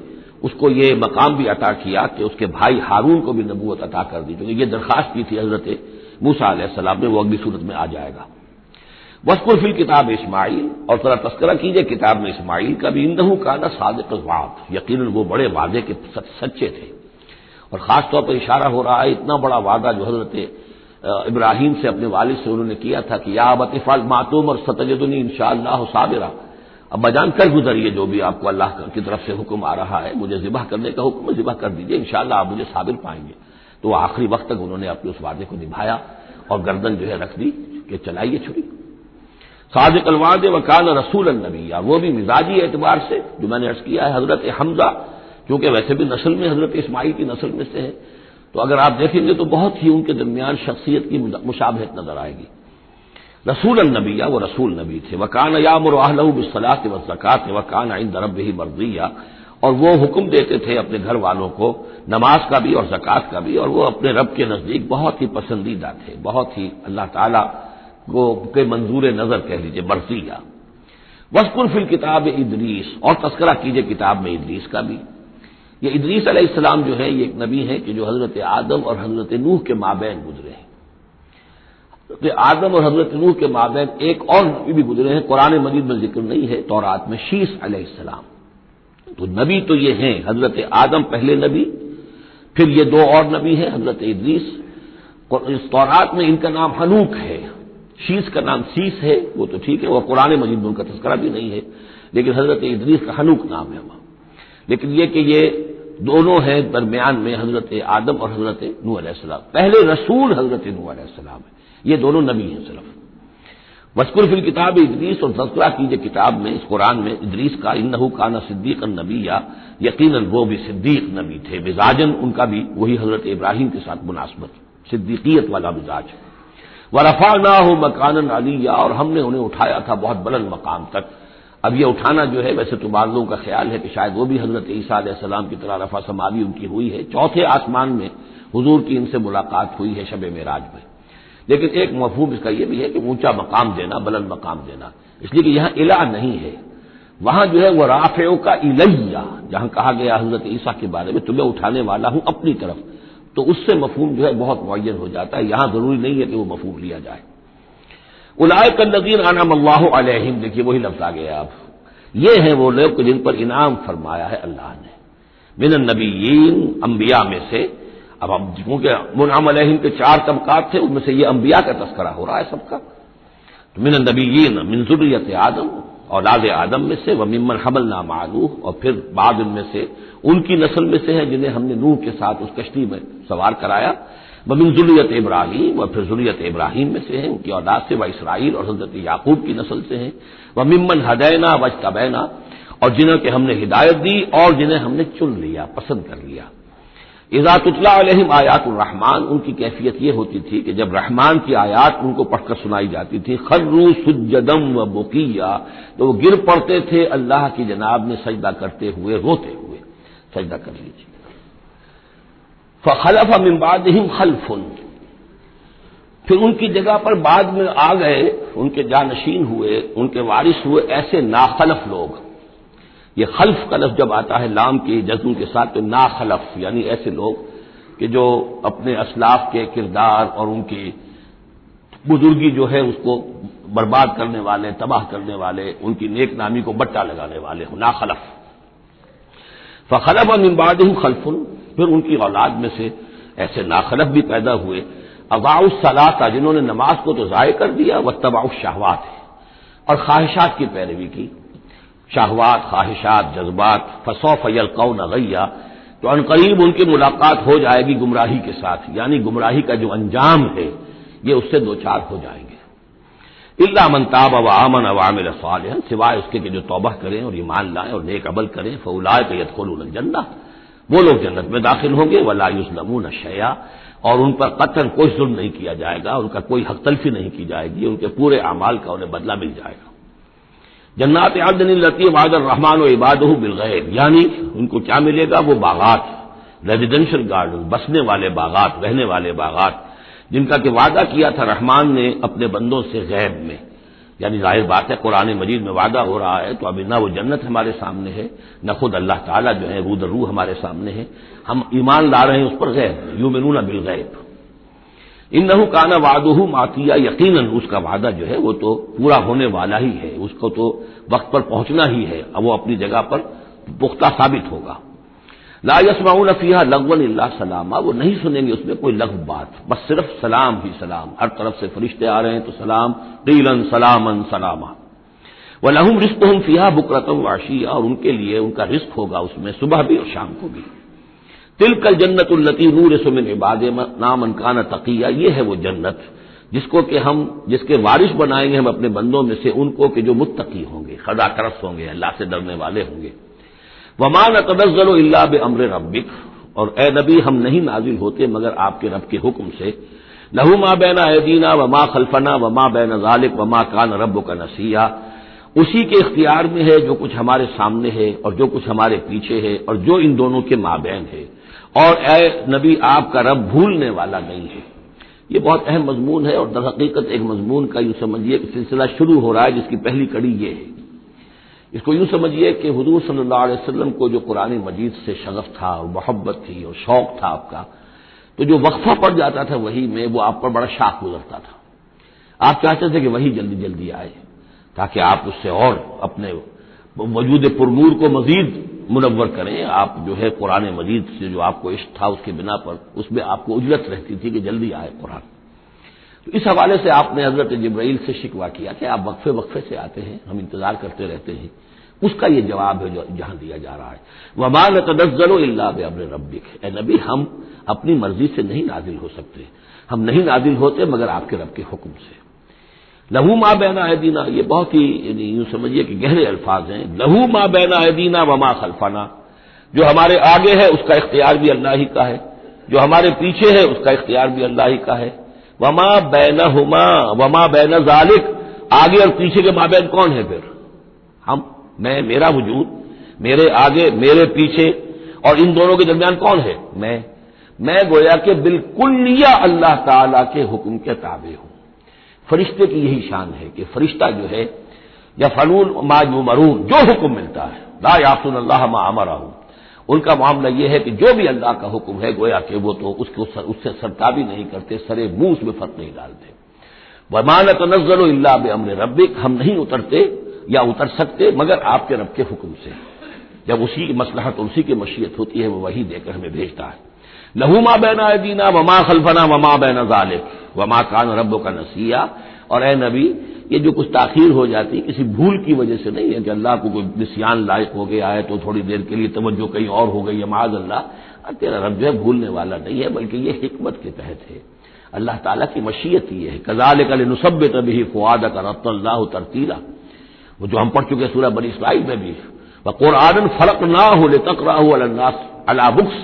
اس کو یہ مقام بھی عطا کیا کہ اس کے بھائی ہارون کو بھی نبوت عطا کر دی، کیونکہ یہ درخواست کی تھی حضرت موسیٰ علیہ السلام نے، وہ اگلی صورت میں آ جائے گا۔ واذکر فی الکتاب اسماعیل، اور ذرا تذکرہ کیجئے کتاب میں اسماعیل کا بھی، انہ کان صادق الوعد، یقیناً وہ بڑے وعدے کے سچے تھے۔ اور خاص طور پر اشارہ ہو رہا ہے اتنا بڑا وعدہ جو حضرت ابراہیم سے اپنے والد سے انہوں نے کیا تھا کہ یا ابت افعل ما تؤمر ستجدنی انشاءاللہ صابرا، ابا جان کر گزریے جو بھی آپ کو اللہ کی طرف سے حکم آ رہا ہے، مجھے ذبح کرنے کا حکم ہے، ذبح کر دیجئے، انشاءاللہ آپ مجھے صابر پائیں گے۔ تو آخری وقت تک انہوں نے اپنے اس وعدے کو نبھایا اور گردن جو ہے رکھ دی کہ چلائیے چھری۔ صادق الوعد وکان رسول النبی، وہ بھی مزاجی اعتبار سے جو میں نے عرض کیا ہے، حضرت حمزہ چونکہ ویسے بھی نسل میں حضرت اسماعیل کی نسل میں سے ہے، تو اگر آپ دیکھیں گے تو بہت ہی ان کے درمیان شخصیت کی مشابہت نظر آئے گی۔ رسول النبی، وہ رسول نبی تھے۔ وکان یامر اہلہ بالصلاۃ والزکاۃ وکان عند ربہ مرضیہ، اور وہ حکم دیتے تھے اپنے گھر والوں کو نماز کا بھی اور زکوٰۃ کا بھی، اور وہ اپنے رب کے نزدیک بہت ہی پسندیدہ تھے، بہت ہی اللہ تعالیٰ کو کے منظور نظر کہہ لیجیے، مرضیہ۔ واذکر فی الکتاب ادریس، اور تذکرہ کیجئے کتاب میں ادریس کا بھی۔ یہ ادریس علیہ السلام جو ہے یہ ایک نبی ہے کہ جو حضرت آدم اور حضرت نوح کے مابین گزرے ہیں۔ حضرت آدم اور حضرت نوح کے مابین ایک اور نبی بھی گزرے ہیں، قرآن مجید میں ذکر نہیں ہے، تورات میں، شیس علیہ السلام۔ تو نبی تو یہ ہیں، حضرت آدم پہلے نبی، پھر یہ 2 اور نبی ہیں، حضرت ادریس۔ اس تورات میں ان کا نام حنوک ہے، شیس کا نام سیس ہے، وہ تو ٹھیک ہے، وہ قرآن مجید میں ان کا تذکرہ بھی نہیں ہے، لیکن حضرت ادریس کا حنوک نام ہے وہاں۔ لیکن یہ کہ یہ دونوں ہیں درمیان میں حضرت آدم اور حضرت نوح علیہ السلام، پہلے رسول حضرت نوح علیہ السلام ہے، یہ دونوں نبی ہیں صرف۔ وذکر فی الکتاب ادریس، اور تذکرہ کیجیے کتاب میں، اس قرآن میں، ادریس کا، انہ کان صدیقا نبیا، یقیناً وہ بھی صدیق نبی تھے، مزاجن ان کا بھی وہی حضرت ابراہیم کے ساتھ مناسبت، صدیقیت والا مزاج۔ ورفعناہ مکانا علیا، اور ہم نے انہیں اٹھایا تھا بہت بلند مقام تک۔ اب یہ اٹھانا جو ہے، ویسے تو بعض لوگوں کا خیال ہے کہ شاید وہ بھی حضرت عیسیٰ علیہ السلام کی طرح رفع سماوی ان کی ہوئی ہے، چوتھے آسمان میں حضور کی ان سے ملاقات ہوئی ہے شب معراج میں، لیکن ایک مفہوم اس کا یہ بھی ہے کہ اونچا مقام دینا، بلند مقام دینا، اس لیے کہ یہاں الہ نہیں ہے، وہاں جو ہے وہ رافع کا الیہ، جہاں کہا گیا حضرت عیسیٰ کے بارے میں تمہیں اٹھانے والا ہوں اپنی طرف، تو اس سے مفہوم جو ہے بہت معین ہو جاتا ہے، یہاں ضروری نہیں ہے کہ وہ مفہوم لیا جائے۔ اولئک الذین انعم اللہ علیہم، دیکھیے وہی لفظ آ گیا اب، یہ ہیں وہ لوگ جن پر انعام فرمایا ہے اللہ نے، من النبیین، انبیاء میں سے۔ اب ہم کیونکہ منعم علیہم کے 4 طبقات تھے، ان میں سے یہ انبیاء کا تذکرہ ہو رہا ہے سب کا، تو من النبیین، من ذریۃ آدم، اولاد آدم میں سے، وممن حملنا مع نوح، اور پھر بعد ان میں سے ان کی نسل میں سے ہیں جنہیں ہم نے نوح کے ساتھ اس کشتی میں سوار کرایا، ومن ذریۃ ابراہیم، اور پھر ذریۃ ابراہیم میں سے ہیں، ان کی اولاد سے، و اسرائیل، اور حضرت یعقوب کی نسل سے ہیں، وممن ہدینا واجتبینا، اور جنہیں کہ ہم نے ہدایت دی اور جنہیں ہم نے چن لیا، پسند کر لیا۔ اذا تتلی علیہم آیات الرحمن، ان کی کیفیت یہ ہوتی تھی کہ جب رحمان کی آیات ان کو پڑھ کر سنائی جاتی تھی، خروا سجدا و بکیا، تو وہ گر پڑتے تھے اللہ کی جناب میں سجدہ کرتے ہوئے، روتے ہوئے، سجدہ کر لیجیے۔ فخلف من بعدہم خلف، پھر ان کی جگہ پر بعد میں آ گئے، ان کے جانشین ہوئے، ان کے وارث ہوئے ایسے ناخلف لوگ۔ یہ خلف کا لفظ جب آتا ہے لام کی جزم کے ساتھ، تو ناخلف یعنی ایسے لوگ کہ جو اپنے اسلاف کے کردار اور ان کی بزرگی جو ہے اس کو برباد کرنے والے، تباہ کرنے والے، ان کی نیک نامی کو بٹا لگانے والے ہوں، ناخلف۔ فخلف من بعدہم خلف، پھر ان کی اولاد میں سے ایسے ناخلف بھی پیدا ہوئے، اضاعوا الصلاۃ، جنہوں نے نماز کو تو ضائع کر دیا، واتبعوا الشہوات، اور خواہشات کی پیروی کی، شہوات، خواہشات، جذبات، فسوف یلقون غیا، تو ان قریب ان کی ملاقات ہو جائے گی گمراہی کے ساتھ، یعنی گمراہی کا جو انجام ہے یہ اس سے دوچار ہو جائیں گے۔ الا من تاب وآمن وعمل صالحا، سوائے اس کے کہ جو توبہ کریں اور ایمان لائیں اور نیک عمل کریں، فاولئک یدخلون الجنہ، وہ لوگ جنت میں داخل ہوں گے، ولا یظلمون شیئا، اور ان پر قطعاً کوئی ظلم نہیں کیا جائے گا، ان کا کوئی حق تلفی نہیں کی جائے گی، ان کے پورے اعمال کا انہیں بدلہ مل جائے گا۔ جنات عدن التی وعد الرحمن وعبادہ بالغیب، یعنی ان کو کیا ملے گا؟ وہ باغات، ریزیڈینشل گارڈن، بسنے والے باغات، رہنے والے باغات، جن کا کہ وعدہ کیا تھا رحمان نے اپنے بندوں سے غیب میں، یعنی ظاہر بات ہے قرآن مجید میں وعدہ ہو رہا ہے، تو ابھی نہ وہ جنت ہمارے سامنے ہے، نہ خود اللہ تعالیٰ جو ہے روح در روح ہمارے سامنے ہے، ہم ایمان لا رہے ہیں اس پر غیب، یؤمنون بالغیب۔ انہ کان وعدہ ماتیا، یقیناً اس کا وعدہ جو ہے وہ تو پورا ہونے والا ہی ہے، اس کو تو وقت پر پہنچنا ہی ہے، اب وہ اپنی جگہ پر پختہ ثابت ہوگا۔ لا یسمعون فیہا لغوا الا سلاما، وہ نہیں سنیں گے اس میں کوئی لغو بات، بس صرف سلام ہی سلام، ہر طرف سے فرشتے آ رہے ہیں تو سلام، قیلا سلاما سلاما۔ ولہم رزقہم فیہا بکرۃ وعشیا، اور ان کے لیے ان کا رزق ہوگا اس میں صبح بھی اور شام کو بھی۔ تلک الجنت التی نورث من عبادنا من کان تقیا، یہ ہے وہ جنت جس کو کہ ہم، جس کے وارث بنائیں گے ہم اپنے بندوں میں سے ان کو کہ جو متقی ہوں گے، خدا ترس ہوں گے، اللہ سے ڈرنے والے ہوں گے۔ وما نتنزل الا بامر ربک، اور اے نبی ہم نہیں نازل ہوتے مگر آپ کے رب کے حکم سے۔ لہ ما بین ایدینا وما خلفنا وما بین ذلک وما کان ربک نسیا، اسی کے اختیار میں ہے جو کچھ ہمارے سامنے ہے اور جو کچھ ہمارے پیچھے ہے اور جو ان دونوں کے مابین ہے، اور اے نبی آپ کا رب بھولنے والا نہیں ہے۔ یہ بہت اہم مضمون ہے، اور در حقیقت ایک مضمون کا یوں سمجھیے کہ سلسلہ شروع ہو رہا ہے جس کی پہلی کڑی یہ ہے۔ اس کو یوں سمجھیے کہ حضور صلی اللہ علیہ وسلم کو جو قرآن مجید سے شغف تھا اور محبت تھی اور شوق تھا آپ کا، تو جو وقفہ پڑ جاتا تھا وہی میں، وہ آپ پر بڑا شاق گزرتا تھا۔ آپ چاہتے تھے کہ وہی جلدی جلدی آئے تاکہ آپ اس سے اور اپنے وجود پرنور کو مزید منور کریں۔ آپ جو ہے قرآن مجید سے جو آپ کو عشق تھا اس کی بنا پر اس میں آپ کو اجلت رہتی تھی کہ جلدی آئے قرآن۔ تو اس حوالے سے آپ نے حضرت جبرائیل سے شکوہ کیا کہ آپ وقفے وقفے سے آتے ہیں، ہم انتظار کرتے رہتے ہیں۔ اس کا یہ جواب ہے جو جہاں دیا جا رہا ہے، وما نتنزل الا بامر ربک، اے نبی ہم اپنی مرضی سے نہیں نازل ہو سکتے، ہم نہیں نازل ہوتے مگر آپ کے رب کے حکم سے۔ لہو ما بین ایدینا، یہ بہت ہی یوں سمجھیے کہ گہرے الفاظ ہیں. لہو ما بین ایدینا وما خلفنا، جو ہمارے آگے ہے اس کا اختیار بھی اللہ ہی کا ہے، جو ہمارے پیچھے ہے اس کا اختیار بھی اللہ ہی کا ہے. وما بینہما وما بین ذالک، آگے اور پیچھے کے مابین کون ہے پھر؟ ہم، میں، میرا وجود، میرے آگے میرے پیچھے، اور ان دونوں کے درمیان کون ہے؟ میں گویا کہ بالکلیہ اللہ تعالی کے حکم کے تابع ہوں. فرشتے کی یہی شان ہے کہ فرشتہ جو ہے یفعلون ما یؤمرون، جو حکم ملتا ہے، لا یعصون اللہ ما امرہم، ان کا معاملہ یہ ہے کہ جو بھی اللہ کا حکم ہے گویا کہ وہ تو اس سے سرتابی نہیں کرتے، سرے منہ اس میں فرق نہیں ڈالتے. وما نتنزل الا بامر ربک، ہم نہیں اترتے یا اتر سکتے مگر آپ کے رب کے حکم سے. جب اسی کی مصلحت اور اسی کی مشیت ہوتی ہے وہ وہی دے کر ہمیں بھیجتا ہے. لہو ما بین ایدینا وما خلفنا وما بین ذالک وما کان ربک نسیا. اور اے نبی، یہ جو کچھ تاخیر ہو جاتی کسی بھول کی وجہ سے نہیں ہے کہ اللہ کو کوئی نسیان لاحق ہو گیا ہے تو تھوڑی دیر کے لیے توجہ کہیں اور ہو گئی ہے، معاذ اللہ. تیرا رب جو ہے بھولنے والا نہیں ہے، بلکہ یہ حکمت کے تحت ہے. اللہ تعالیٰ کی مشیت یہ ہے. کذالک لنثبت بہ فؤادک رتلناہ ترتیلا، وہ جو ہم پڑھ چکے سورہ بنی اسرائیل میں بھی، وقرآنا فرقناہ لتقرأہ علی الناس علی مکث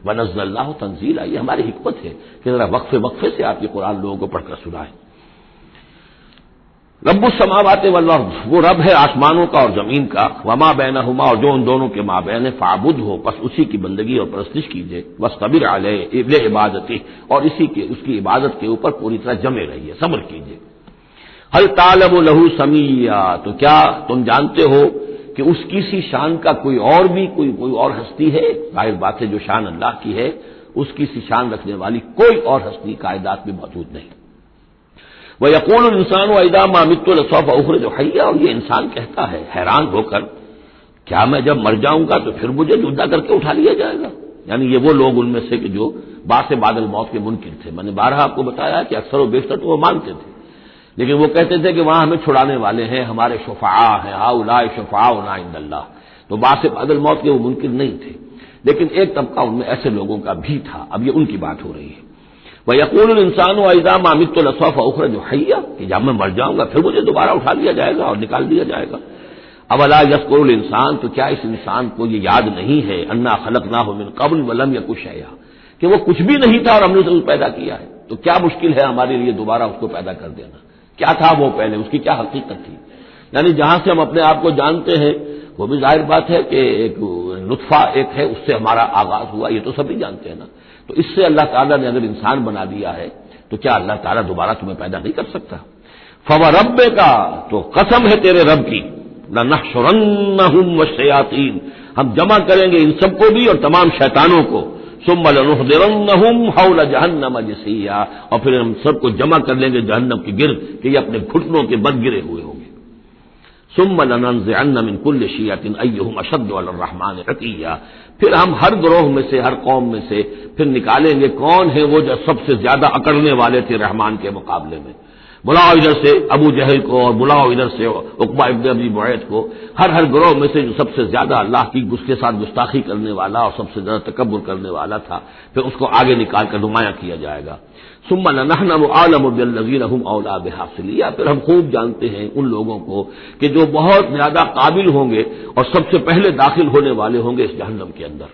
ونزلناہ تنزیلا. یہ ہماری حکمت ہے کہ ذرا وقفے سے آپ یہ قرآن لوگوں کو پڑھ کر سنائیں. رب السماوات والارض، وہ رب ہے آسمانوں کا اور زمین کا. وما بینہما، اور جو ان دونوں کے مابین ہے. فاعبدہ، پس اسی کی بندگی اور پرستش کیجیے. واصطبر علیہ لعبادتہ، اور اس کی عبادت کے اوپر پوری طرح جمے رہیے، صبر کیجیے. هل تعلم له سمیا، تو کیا تم جانتے ہو کہ اس کی سی شان کا کوئی اور ہستی ہے؟ ظاہر بات ہے جو شان اللہ کی ہے اس کی سی شان رکھنے والی کوئی اور ہستی کائنات میں موجود نہیں. وَيَقُولُ الْإِنسَانُ وَإِذَا مَا مِتُّ لَسَوْفَ أُخْرَجُ حَيًّا، اور یہ انسان کہتا ہے حیران ہو کر، کیا میں جب مر جاؤں گا تو پھر مجھے زندہ کر کے اٹھا لیا جائے گا؟ یعنی یہ وہ لوگ ان میں سے کہ جو باعث بعد الموت کے منکر تھے. میں نے بارہا آپ کو بتایا کہ اکثر و بیشتر تو وہ مانتے تھے، لیکن وہ کہتے تھے کہ وہاں ہمیں چھڑانے والے ہیں، ہمارے شفعاء ہیں، ہؤلاء شفعاؤنا عند اللہ. تو باعث بعد الموت کے وہ منکر نہیں تھے، لیکن ایک طبقہ ان میں ایسے لوگوں کا بھی تھا. اب یہ ان کی بات ہو رہی ہے. وَيَقُولُ الْإِنسَانُ وَإِذَا مَا مِتُّ لَسَوْفَ أُخْرَجُ حَيًّا، کہ جب میں مر جاؤں گا پھر مجھے دوبارہ اٹھا لیا جائے گا اور نکال دیا جائے گا. أَوَلَا يَذْكُرُ الْإِنسَانُ، تو کیا اس انسان کو یہ یاد نہیں ہے، أَنَّا خَلَقْنَاهُ مِن قَبْلُ وَلَمْ يَكُ شَيْئًا، کہ وہ کچھ بھی نہیں تھا اور ہم نے اسے پیدا کیا ہے. تو کیا مشکل ہے ہمارے لیے دوبارہ اس کو پیدا کر دینا؟ کیا تھا وہ پہلے، اس کی کیا حقیقت تھی؟ یعنی جہاں سے ہم اپنے آپ کو جانتے ہیں وہ بھی ظاہر بات ہے کہ ایک نطفہ ایک ہے، اس سے ہمارا آغاز ہوا، یہ تو سبھی جانتے ہیں نا. تو اس سے اللہ تعالیٰ نے اگر انسان بنا دیا ہے تو کیا اللہ تعالیٰ دوبارہ تمہیں پیدا نہیں کر سکتا؟ فَوَرَبِّكَ، تو قسم ہے تیرے رب کی، لَنَحْشُرَنَّهُمْ وَالشَّيَاطِينَ، ہم جمع کریں گے ان سب کو بھی اور تمام شیطانوں کو. ثُمَّ لَنُحْضِرَنَّهُمْ حَوْلَ جَهَنَّمَ جِثِيًّا، اور پھر ہم سب کو جمع کر لیں گے جہنم کے گرد کہ یہ اپنے گھٹنوں کے بد گرے ہوئے ہوں گے. ثُمَّ لَنَنزِعَنَّ مِن كُلِّ شِيَعَةٍ أَيُّهُمْ أَشَدُّ عَلَى الرَّحْمَٰنِ عِتِيًّا، پھر ہم ہر گروہ میں سے، ہر قوم میں سے پھر نکالیں گے کون ہے وہ جو سب سے زیادہ اکڑنے والے تھے رحمان کے مقابلے میں. بلاؤ ادھر سے ابو جہل کو اور بلاؤ ادھر سے عقبہ ابن ابی معیط کو، ہر گروہ میں سے جو سب سے زیادہ اللہ کی اس کے ساتھ گستاخی کرنے والا اور سب سے زیادہ تکبر کرنے والا تھا، پھر اس کو آگے نکال کر نمایاں کیا جائے گا. ثم لنحن اعلم بالذین هم اولی بها صلیہ، پھر ہم خوب جانتے ہیں ان لوگوں کو کہ جو بہت زیادہ قابل ہوں گے اور سب سے پہلے داخل ہونے والے ہوں گے اس جہنم کے اندر.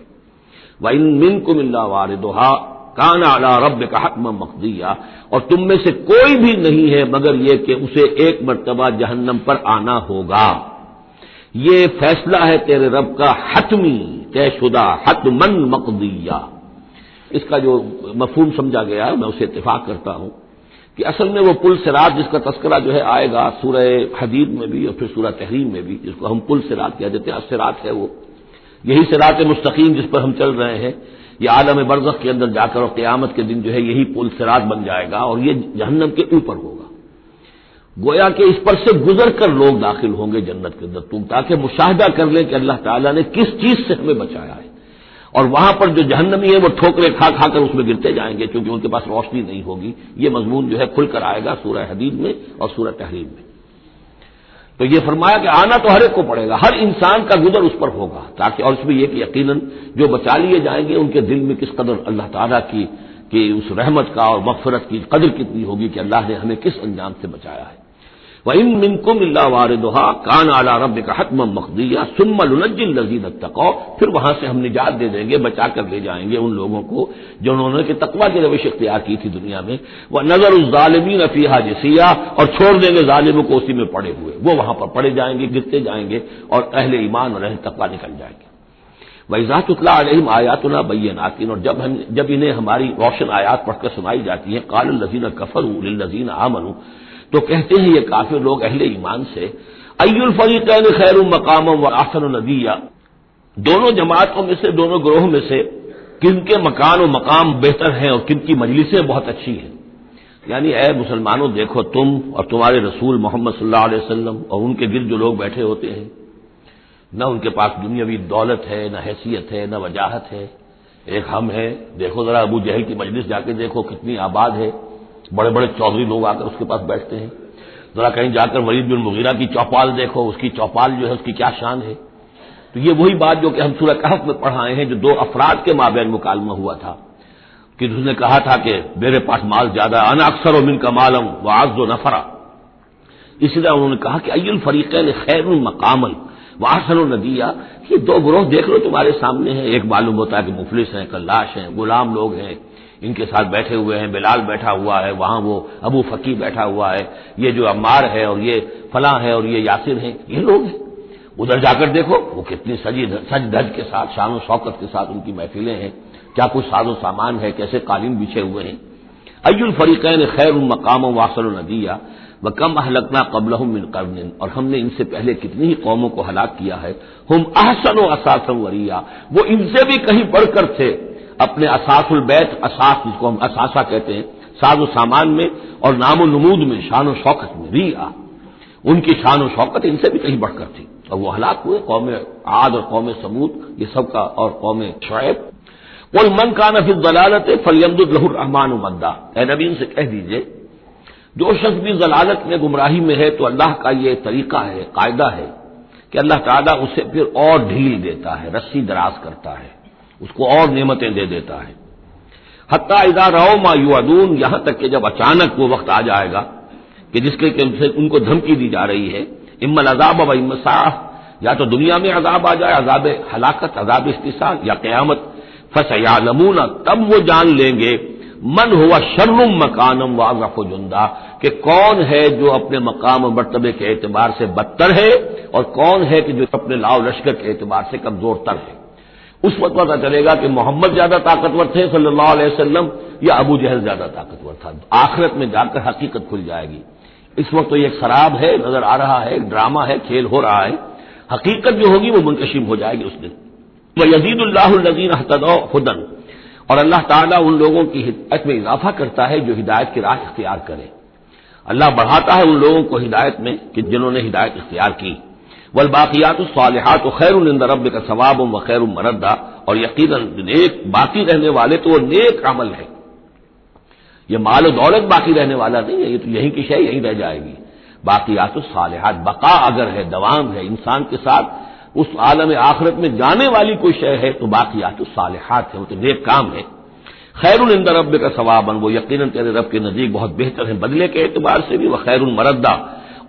وَإِن مِّنكُمْ إِلَّا وَارِدُهَا كَانَ عَلَىٰ رَبِّكَ حَتْمًا مَّقْضِيًّا، اور تم میں سے کوئی بھی نہیں ہے مگر یہ کہ اسے ایک مرتبہ جہنم پر آنا ہوگا. یہ فیصلہ ہے تیرے رب کا حتمی، طے شدہ، حتماً مقضیہ. اس کا جو مفہوم سمجھا گیا ہے میں اسے اتفاق کرتا ہوں کہ اصل میں وہ پل صراط جس کا تذکرہ جو ہے آئے گا سورہ حدید میں بھی اور پھر سورہ تحریم میں بھی، جس کو ہم پل صراط کہہ دیتے ہیں، الصراط ہے وہ، یہی صراط مستقیم جس پر ہم چل رہے ہیں. یہ عالم برزخ کے اندر جا کر اور قیامت کے دن جو ہے یہی پل صراط بن جائے گا اور یہ جہنم کے اوپر ہوگا. گویا کہ اس پر سے گزر کر لوگ داخل ہوں گے جنت کے اندر، تاکہ مشاہدہ کر لیں کہ اللہ تعالیٰ نے کس چیز سے ہمیں بچایا ہے. اور وہاں پر جو جہنمی ہے وہ ٹھوکریں کھا کھا کر اس میں گرتے جائیں گے کیونکہ ان کے پاس روشنی نہیں ہوگی. یہ مضمون جو ہے کھل کر آئے گا سورہ حدید میں اور سورہ تحریم میں. تو یہ فرمایا کہ آنا تو ہر ایک کو پڑے گا، ہر انسان کا گزر اس پر ہوگا، تاکہ اور اس میں یہ کہ یقیناً جو بچا لیے جائیں گے ان کے دل میں کس قدر اللہ تعالیٰ کی اس رحمت کا اور مغفرت کی قدر کتنی ہوگی کہ اللہ نے ہمیں کس انجام سے بچایا ہے. وَإِن مِّنكُمْ إِلَّا وَارِدُهَا كَانَ عَلَىٰ رَبِّكَ حَتْمًا مَّقْضِيًّا ثُمَّ نُنَجِّي الَّذِينَ اتَّقَوْا، پھر وہاں سے ہم نجات دے دیں گے، بچا کر لے جائیں گے ان لوگوں کو جنہوں نے کہ تقویٰ کی روش اختیار کی تھی دنیا میں، وَنَذَرُ الظَّالِمِينَ فِيهَا جِثِيًّا، اور چھوڑ دیں گے ظالموں کو اسی میں پڑے ہوئے، وہ وہاں پر پڑے جائیں گے، گرتے جائیں گے، اور اہل ایمان اور اہل تقویٰ نکل جائیں گے۔ وَإِذَا تُتْلَىٰ عَلَيْهِمْ آيَاتُنَا بَيِّنَاتٍ، اور جب انہیں ہماری روشن آیات پڑھ کر سنائی جاتی ہیں، قَالَ الَّذِينَ كَفَرُوا لِلَّذِينَ آمَنُوا، تو کہتے ہیں یہ کافر لوگ اہل ایمان سے، اَيُّ الْفَرِيقَيْنِ خَيْرٌ مَّقَامًا وَأَحْسَنُ نَدِيًّا، دونوں جماعتوں میں سے، دونوں گروہوں میں سے کن کے مکان و مقام بہتر ہیں اور کن کی مجلسیں بہت اچھی ہیں۔ یعنی اے مسلمانوں دیکھو، تم اور تمہارے رسول محمد صلی اللہ علیہ وسلم اور ان کے گرد جو لوگ بیٹھے ہوتے ہیں، نہ ان کے پاس دنیاوی دولت ہے، نہ حیثیت ہے، نہ وجاہت ہے، ایک ہم ہیں۔ دیکھو ذرا ابو جہل کی مجلس جا کے دیکھو کتنی آباد ہے، بڑے بڑے چودھری لوگ آ کر اس کے پاس بیٹھتے ہیں۔ ذرا کہیں جا کر ولید بن مغیرہ کی چوپال دیکھو، اس کی چوپال جو ہے اس کی کیا شان ہے۔ تو یہ وہی بات جو کہ ہم سورہ کہف میں پڑھائے ہیں، جو دو افراد کے مابین مکالمہ ہوا تھا کہ اس نے کہا تھا کہ میرے پاس مال زیادہ، انا اکثر منک مالا واعز نفرا۔ اسی طرح انہوں نے کہا کہ ای الفریقین خیر مقاما واحسن ندیا، یہ دو گروہ دیکھ لو تمہارے سامنے ہیں، ایک معلوم ہوتا ہے کہ مفلس ہیں، کلاش ہیں، غلام لوگ ہیں، ان کے ساتھ بیٹھے ہوئے ہیں، بلال بیٹھا ہوا ہے، وہاں وہ ابو فقی بیٹھا ہوا ہے، یہ جو عمار ہے اور یہ فلاں ہے اور یہ یاسر ہیں، یہ لوگ ہیں۔ ادھر جا کر دیکھو وہ کتنی سج دھج کے ساتھ، شان و شوکت کے ساتھ ان کی محفلیں ہیں، کیا کچھ ساز و سامان ہے، کیسے قالین بچھے ہوئے ہیں۔ ای الفریقین خیر مقاما واحسن ندیا وکم اہلکنا قبلہم من قرن، اور ہم نے ان سے پہلے کتنی ہی قوموں کو ہلاک کیا ہے، ہم احسن و اساسا وریا، وہ ان سے بھی کہیں بڑھ کر تھے اپنے اساس البیت، اساس جس کو ہم اثاثہ کہتے ہیں، ساز و سامان میں اور نام و نمود میں، شان و شوکت میں، ریا ان کی شان و شوکت ان سے بھی کہیں بڑھ کر تھی، اور وہ ہلاک ہوئے۔ قوم عاد اور قوم سمود یہ سب کا، اور قوم شعیب۔ قل من کان فی الضلالۃ فلیمدد لہ الرحمن مدا، اے نبی ان سے کہہ دیجئے جو شخص بھی ضلالت میں، گمراہی میں ہے، تو اللہ کا یہ طریقہ ہے، قاعدہ ہے کہ اللہ تعالیٰ اسے پھر اور ڈھیل دیتا ہے، رسی دراز کرتا ہے، اس کو اور نعمتیں دے دیتا ہے۔ حتی اذا رأوا ما یوعدون، یہاں تک کہ جب اچانک وہ وقت آ جائے گا کہ جس کے ان کو دھمکی دی جا رہی ہے، اما العذاب و اما الساعۃ، یا تو دنیا میں عذاب آ جائے، عذاب ہلاکت، عذاب استحصال، یا قیامت، فسیعلمون، تب وہ جان لیں گے، من ہوا شر مکانا واضعف جندا، کہ کون ہے جو اپنے مقام و مرتبے کے اعتبار سے بدتر ہے، اور کون ہے کہ جو اپنے لاؤ لشکر کے اعتبار سے کمزور تر ہے۔ اس وقت پتہ چلے گا کہ محمد زیادہ طاقتور تھے صلی اللہ علیہ وسلم، یا ابو جہل زیادہ طاقتور تھا۔ آخرت میں جا کر حقیقت کھل جائے گی۔ اس وقت تو یہ ایک سراب ہے، نظر آ رہا ہے، ایک ڈرامہ ہے، کھیل ہو رہا ہے، حقیقت جو ہوگی وہ منکشف ہو جائے گی اس دن۔ وَيَزِيدُ اللَّهُ الَّذِينَ اهْتَدَوْا هُدًى، اور اللہ تعالیٰ ان لوگوں کی ہدایت میں اضافہ کرتا ہے جو ہدایت کی راہ اختیار کرے، اللہ بڑھاتا ہے ان لوگوں کو ہدایت میں کہ جنہوں نے ہدایت اختیار کی۔ والباقیات الصالحات خیر عند ربک ثوابا وخیر مردا، اور یقیناً نیک باقی رہنے والے تو وہ نیک عمل ہے، یہ مال و دولت باقی رہنے والا نہیں ہے، یہ تو یہیں کی شے یہیں رہ جائے گی۔ باقیات الصالحات، بقا اگر ہے، دوام ہے انسان کے ساتھ، اس عالم آخرت میں جانے والی کوئی شے ہے تو باقیات الصالحات ہے، وہ تو نیک کام ہے۔ خیر عند ربک ثوابا، وہ یقیناً تیرے رب کے نزدیک بہت بہتر ہے بدلے کے اعتبار سے بھی، وخیر مردا،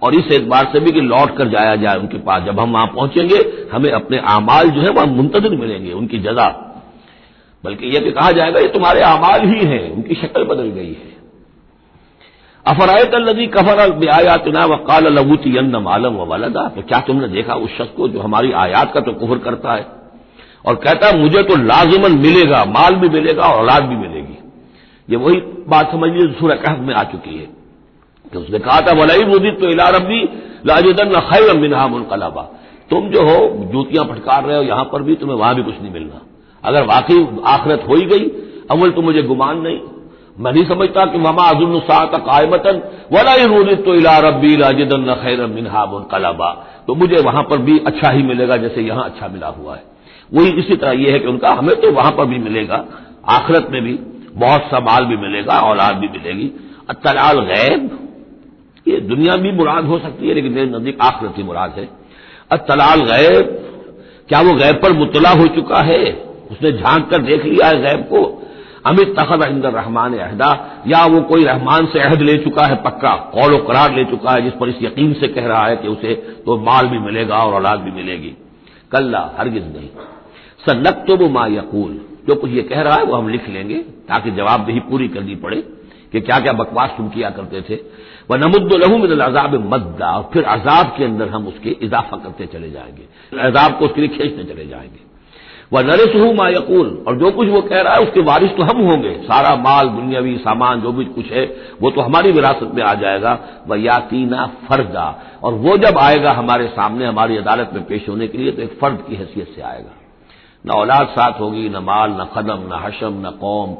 اور اس اعتبار سے بھی کہ لوٹ کر جایا جائے ان کے پاس، جب ہم وہاں پہنچیں گے ہمیں اپنے اعمال جو ہے وہ منتظر ملیں گے، ان کی جزا، بلکہ یہ کہ کہا جائے گا یہ تمہارے اعمال ہی ہیں، ان کی شکل بدل گئی ہے۔ افرأیت الذی کفر بآیاتنا وقال لأوتین مالا وولدا، تو کیا تم نے دیکھا اس شخص کو جو ہماری آیات کا تو کفر کرتا ہے اور کہتا ہے مجھے تو لازماً ملے گا، مال بھی ملے گا اور اولاد بھی ملے گی۔ یہ وہی بات سمجھ لیجیے سورہ کہف میں آ چکی ہے کہ اس نے کہا تھا وَلَئِن رُدِدتُّ إِلَىٰ رَبِّي لَأَجِدَنَّ خَيْرًا مِنْهَا مُنْقَلَبًا، تم جو ہو جوتیاں پھٹکار رہے ہو یہاں پر بھی، تمہیں وہاں بھی کچھ نہیں ملنا۔ اگر واقعی آخرت ہو ہی گئی، اول تو مجھے گمان نہیں، میں نہیں سمجھتا کہ وما اظن الساعۃ قائمۃ ولئن رددت الی ربی لاجدن خیرا منها منقلبا، تو مجھے وہاں پر بھی اچھا ہی ملے گا جیسے یہاں اچھا ملا ہوا ہے۔ وہی اسی طرح یہ ہے کہ ان کا ہمیں تو وہاں پر بھی ملے گا، آخرت میں بھی بہت سا مال بھی ملے گا، اولاد بھی ملے گی۔ اطلاع الغیب، یہ دنیا بھی مراد ہو سکتی ہے لیکن میرے نزدیک آخرت ہی مراد ہے۔ اطلاع الغیب، کیا وہ غیب پر مطلع ہو چکا ہے، اس نے جھانک کر دیکھ لیا ہے غیب کو؟ ام اتخذ عند الرحمن عہدا، یا وہ کوئی رحمان سے عہد لے چکا ہے پکا، قول و قرار لے چکا ہے جس پر اس یقین سے کہہ رہا ہے کہ اسے تو مال بھی ملے گا اور اولاد بھی ملے گی. کلا، ہرگز نہیں. سنکتب ما یقول، جو کچھ یہ کہہ رہا ہے وہ ہم لکھ لیں گے تاکہ جواب دہی پوری کرنی پڑے کہ کیا کیا بکواس تم کیا کرتے تھے. وَنَمُدُّ لَهُ مِنَ الْعَذَابِ مَدًّا، اور پھر عذاب کے اندر ہم اس کے اضافہ کرتے چلے جائیں گے، عذاب کو اس کے لیے کھینچتے چلے جائیں گے. وَنَرِثُهُ مَا يَقُولُ، اور جو کچھ وہ کہہ رہا ہے اس کے وارث تو ہم ہوں گے، سارا مال دنیاوی سامان جو بھی کچھ ہے وہ تو ہماری وراثت میں آ جائے گا. وَيَأْتِينَا فَرْدًا، اور وہ جب آئے گا ہمارے سامنے ہماری عدالت میں پیش ہونے کے لیے تو ایک فرد کی حیثیت سے آئے گا. نہ اولاد ساتھ ہوگی، نہ مال، نہ قدم، نہ حشم، نہ قوم،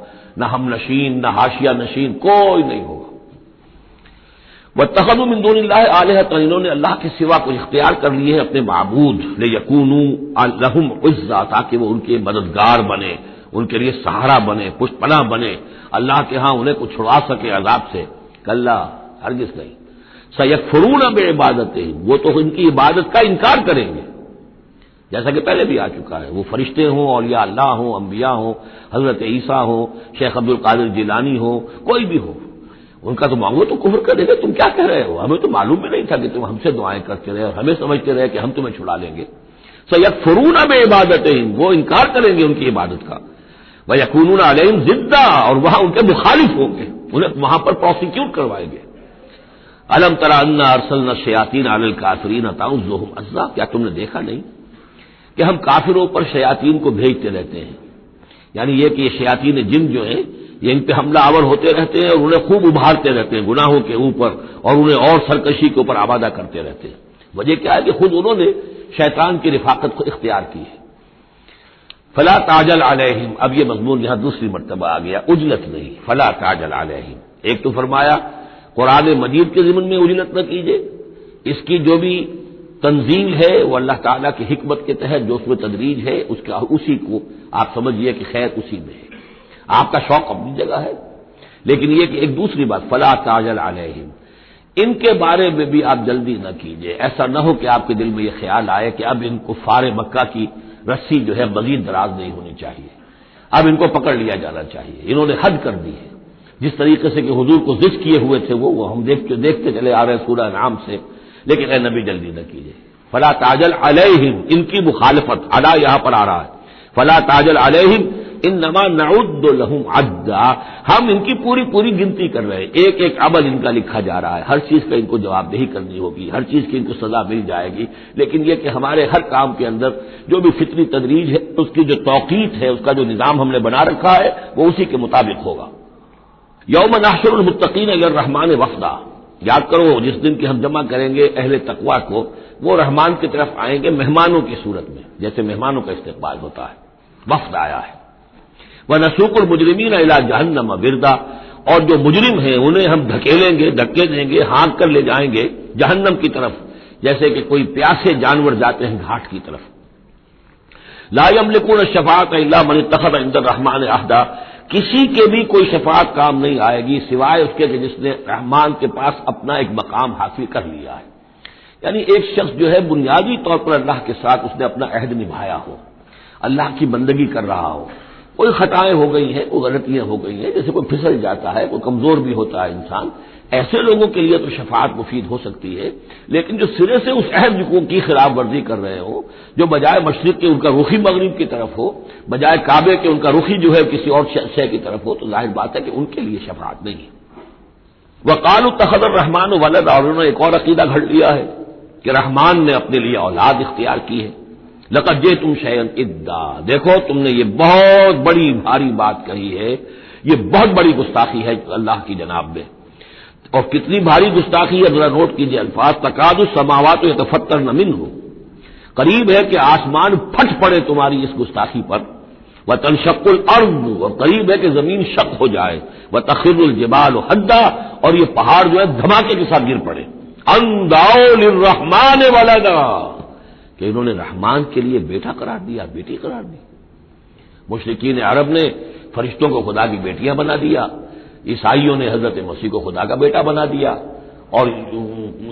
نہ ہم نشین، نہ حاشیہ نشین، کوئی نہیں ہوگا. وَاتَّخَذُوا مِن دُونِ اللَّهِ آلِهَةً، انہوں نے اللہ کے سوا کو اختیار کر لیے ہیں اپنے معبود، لِيَكُونُوا لَهُمْ عِزًّا، تاکہ وہ ان کے مددگار بنے، ان کے لیے سہارا بنے، پشت پناہ بنے، اللہ کے ہاں انہیں کو چھڑا سکے عذاب سے. کلا، ہرگز نہیں. سَيَكْفُرُونَ بِعِبَادَتِهِمْ، وہ تو ان کی عبادت کا انکار کریں گے، جیسا کہ پہلے بھی آ چکا ہے. وہ فرشتے ہوں، اولیاء اللہ ہوں، انبیاء ہوں، حضرت عیسیٰ ہوں، شیخ عبد القادر جیلانی ہو، کوئی بھی ہو، ان کا تو مانگو تو کفر کر دے گا. تم کیا کہہ رہے ہو؟ ہمیں تو معلوم بھی نہیں تھا کہ تم ہم سے دعائیں کرتے رہے اور ہمیں سمجھتے رہے کہ ہم تمہیں چھڑا لیں گے. سَيَكْفُرُونَ بِعِبَادَتِهِمْ، وہ انکار کریں گے ان کی عبادت کا. وَيَكُونُونَ عَلَيْهِمْ ضِدًّا، اور وہاں ان کے مخالف ہوں گے، انہیں وہاں پر پروسیکیوٹ کروائیں گے. أَلَمْ تَرَ أَنَّا أَرْسَلْنَا الشَّيَاطِينَ عَلَى الْكَافِرِينَ تَعُزُّهُمْ عَزًّا، کیا تم نے دیکھا نہیں کہ ہم کافروں پر شیاطین کو بھیجتے رہتے ہیں؟ یعنی یہ کہ یہ شیاطین جن جو ہیں یہ ان پہ حملہ آور ہوتے رہتے ہیں اور انہیں خوب ابھارتے رہتے ہیں گناہوں کے اوپر، اور انہیں اور سرکشی کے اوپر آبادہ کرتے رہتے ہیں. وجہ کیا ہے کہ خود انہوں نے شیطان کی رفاقت کو اختیار کی ہے. فلا تعجل علیہم، اب یہ مضمون یہاں دوسری مرتبہ آ گیا، عجلت نہیں. فلا تعجل علیہم، ایک تو فرمایا قرآن مجید کے ضمن میں عجلت نہ کیجیے، اس کی جو بھی تنزیل ہے وہ اللہ تعالیٰ کی حکمت کے تحت جو اس میں تدریج ہے اس کا اسی کو آپ سمجھیے کہ خیر اسی میں ہے. آپ کا شوق اپنی جگہ ہے، لیکن یہ کہ ایک دوسری بات فلا تعجل علیہم، ان کے بارے میں بھی آپ جلدی نہ کیجیے. ایسا نہ ہو کہ آپ کے دل میں یہ خیال آئے کہ اب ان کفار مکہ کی رسی جو ہے مزید دراز نہیں ہونی چاہیے، اب ان کو پکڑ لیا جانا چاہیے، انہوں نے حد کر دی ہے. جس طریقے سے کہ حضور کو ضد کیے ہوئے تھے وہ ہم دیکھتے چلے آ رہے ہیں سورہ انعام سے. لیکن اے نبی جلدی نہ کیجیے. فلا تعجل علیہم، ان کی مخالفت، علی یہاں پر آ رہا ہے. فلا تعجل علیہم انما نعد لهم عدا، ہم ان کی پوری پوری گنتی کر رہے ہیں، ایک ایک عمل ان کا لکھا جا رہا ہے، ہر چیز کا ان کو جواب دہی کرنی ہوگی، ہر چیز کی ان کو سزا مل جائے گی. لیکن یہ کہ ہمارے ہر کام کے اندر جو بھی فطری تدریج ہے، اس کی جو توقیت ہے، اس کا جو نظام ہم نے بنا رکھا ہے وہ اسی کے مطابق ہوگا. یوم نحشر المتقین الی الرحمن وفدا، یاد کرو جس دن کی ہم جمع کریں گے اہل تقویٰ کو، وہ رحمان کی طرف آئیں گے مہمانوں کی صورت میں، جیسے مہمانوں کا استقبال ہوتا ہے. وفد آیا ہے. وَنَسُوقُ الْمُجْرِمِينَ إِلَىٰ جَهَنَّمَ وِرْدًا، اور جو مجرم ہیں انہیں ہم دھکیلیں گے، دھکے دیں گے، ہانک کر لے جائیں گے جہنم کی طرف، جیسے کہ کوئی پیاسے جانور جاتے ہیں گھاٹ کی طرف. لَا يَمْلِكُونَ الشَّفَاعَةَ إِلَّا مَنِ اتَّخَذَ عِندَ الرَّحْمَٰنِ عَهْدًا، کسی کے بھی کوئی شفاعت کام نہیں آئے گی سوائے اس کے کہ جس نے رحمان کے پاس اپنا ایک مقام حاصل کر لیا ہے. یعنی ایک شخص جو ہے بنیادی طور پر اللہ کے ساتھ اس نے اپنا عہد نبھایا ہو، اللہ کی بندگی کر رہا ہو، کوئی خطائیں ہو گئی ہیں، کوئی غلطیاں ہو گئی ہیں، جیسے کوئی پھسل جاتا ہے، کوئی کمزور بھی ہوتا ہے انسان، ایسے لوگوں کے لیے تو شفاعت مفید ہو سکتی ہے. لیکن جو سرے سے اس عہد کی خلاف ورزی کر رہے ہو، جو بجائے مشرق کے ان کا رخی مغرب کی طرف ہو، بجائے کعبے کے ان کا رخی جو ہے کسی اور شے کی طرف ہو، تو ظاہر بات ہے کہ ان کے لیے شفاعت نہیں ہے. وقالوا اتخذ الرحمن ولدا، اور انہوں نے ایک اور عقیدہ گھڑ لیا ہے کہ رحمان نے اپنے لیے اولاد اختیار کی ہے. لقد جئتم شیئا ادا، دیکھو تم نے یہ بہت بڑی بھاری بات کہی ہے، یہ بہت بڑی گستاخی ہے اللہ کی جناب میں. اور کتنی بھاری گستاخی ہے ذرا نوٹ کیجئے الفاظ. تکاد السماوات یتفطرن منہ، قریب ہے کہ آسمان پھٹ پڑے تمہاری اس گستاخی پر. وتنشق الارض، اور قریب ہے کہ زمین شق ہو جائے. وتخر الجبال حدا، اور یہ پہاڑ جو ہے دھماکے کے ساتھ گر پڑے. ان دعوا للرحمن ولدا، کہ انہوں نے رحمان کے لیے بیٹا قرار دیا، بیٹی قرار دی. مشرکین عرب نے فرشتوں کو خدا کی بیٹیاں بنا دیا، عیسائیوں نے حضرت مسیح کو خدا کا بیٹا بنا دیا، اور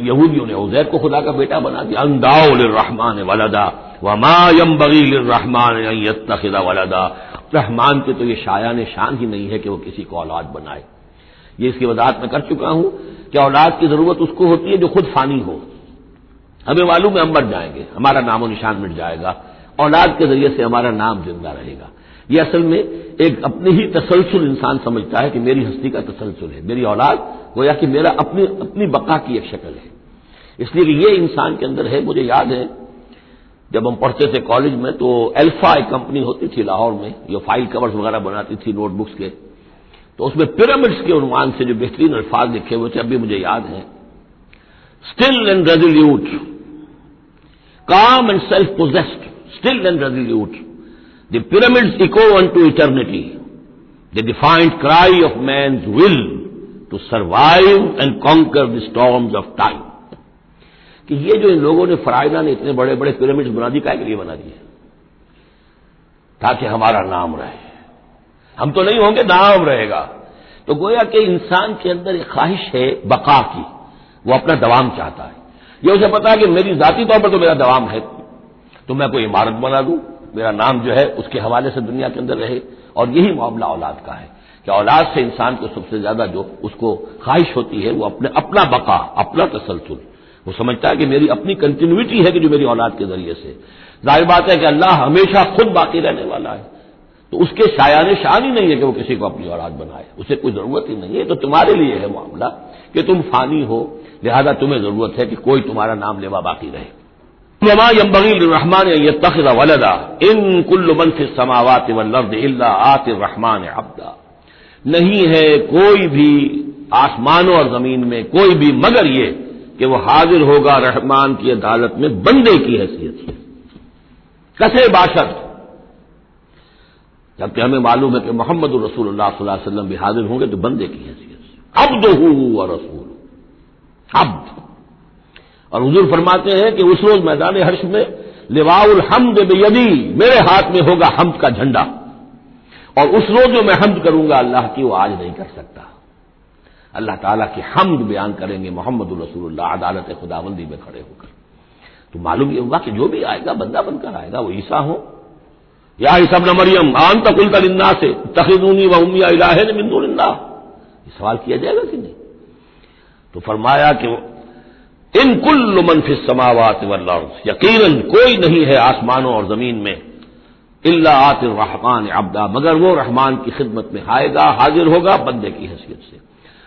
یہودیوں نے عزیر کو خدا کا بیٹا بنا دیا. ان دعوا للرحمن ولدا وما ينبغي للرحمن ان يتخذ ولدا، رحمان کے تو یہ شایان شان ہی نہیں ہے کہ وہ کسی کو اولاد بنائے. یہ اس کی وضاحت میں کر چکا ہوں کہ اولاد کی ضرورت اس کو ہوتی ہے جو خود فانی ہو. ہمیں معلوم ہے ہم مر جائیں گے، ہمارا نام و نشان مٹ جائے گا، اولاد کے ذریعے سے ہمارا نام زندہ رہے گا. یہ اصل میں ایک اپنی ہی تسلسل انسان سمجھتا ہے کہ میری ہستی کا تسلسل ہے، میری اولاد گویا کہ میرا اپنی بقا کی ایک شکل ہے. اس لیے کہ یہ انسان کے اندر ہے. مجھے یاد ہے جب ہم پڑھتے تھے کالج میں تو الفا ایک کمپنی ہوتی تھی لاہور میں، یہ فائل کورز وغیرہ بناتی تھی نوٹ بکس کے، تو اس میں پیرامڈس کے عنوان سے جو بہترین الفاظ لکھے ہوئے تھے اب بھی مجھے یاد ہیں. Still and resolute, calm and self-possessed, still and resolute, the pyramids echo unto eternity, the defiant cry of man's will to survive and conquer the storms of time. کہ یہ جو ان لوگوں نے فرائضہ نے اتنے بڑے بڑے پیرامڈز بنا دی، کائے کے لیے بنا دیے؟ تاکہ ہمارا نام رہے. ہم تو نہیں ہوں گے، نام رہے گا. تو گویا کہ انسان کے اندر ایک خواہش ہے بقا کی، وہ اپنا دوام چاہتا ہے. یہ اسے پتا ہے کہ میری ذاتی طور پر تو میرا دوام ہے، تو میں کوئی عمارت بنا دوں، میرا نام جو ہے اس کے حوالے سے دنیا کے اندر رہے. اور یہی معاملہ اولاد کا ہے کہ اولاد سے انسان کو سب سے زیادہ جو اس کو خواہش ہوتی ہے وہ اپنا بقا، اپنا تسلسل. وہ سمجھتا ہے کہ میری اپنی کنٹینیوٹی ہے کہ جو میری اولاد کے ذریعے سے. ظاہر بات ہے کہ اللہ ہمیشہ خود باقی رہنے والا ہے، تو اس کے شایان شان ہی نہیں ہے کہ وہ کسی کو اپنی اولاد بنائے. اسے کوئی ضرورت ہی نہیں ہے. تو تمہارے لیے ہے معاملہ کہ تم فانی ہو، لہذا تمہیں ضرورت ہے کہ کوئی تمہارا نام لیوا باقی رہے. وما ينبغي للرحمن ان يتخذ ولدا ان كل من في السماوات والارض الا آتي الرحمن عبدا. نہیں ہے کوئی بھی آسمانوں اور زمین میں کوئی بھی مگر یہ کہ وہ حاضر ہوگا رحمان کی عدالت میں بندے کی حیثیت سے. کسے باشد، جبکہ ہمیں معلوم ہے کہ محمد رسول اللہ صلی اللہ علیہ وسلم بھی حاضر ہوں گے تو بندے کی حیثیت سے. عبدہ ورسولہ، عبد. اور حضور فرماتے ہیں کہ اس روز میدان حشر میں لواء الحمد بیدی، میرے ہاتھ میں ہوگا حمد کا جھنڈا، اور اس روز جو میں حمد کروں گا اللہ کی وہ آج نہیں کر سکتا. اللہ تعالیٰ کی حمد بیان کریں گے محمد رسول اللہ عدالت خداوندی میں کھڑے ہو کر. تو معلوم یہ ہوا کہ جو بھی آئے گا بندہ بن کر آئے گا. وہ عیسیٰ ہو یا عیسیٰ ابن مریم انت قلت للناس اتخذونی وامي الہین من دون اللہ، یہ سوال کیا جائے گا کہ نہیں؟ تو فرمایا کہ ان کل من فی السماوات والارض، یقیناً کوئی نہیں ہے آسمانوں اور زمین میں، الا آتی الرحمن عبدا، مگر وہ رحمان کی خدمت میں آئے گا، حاضر ہوگا بندے کی حیثیت سے.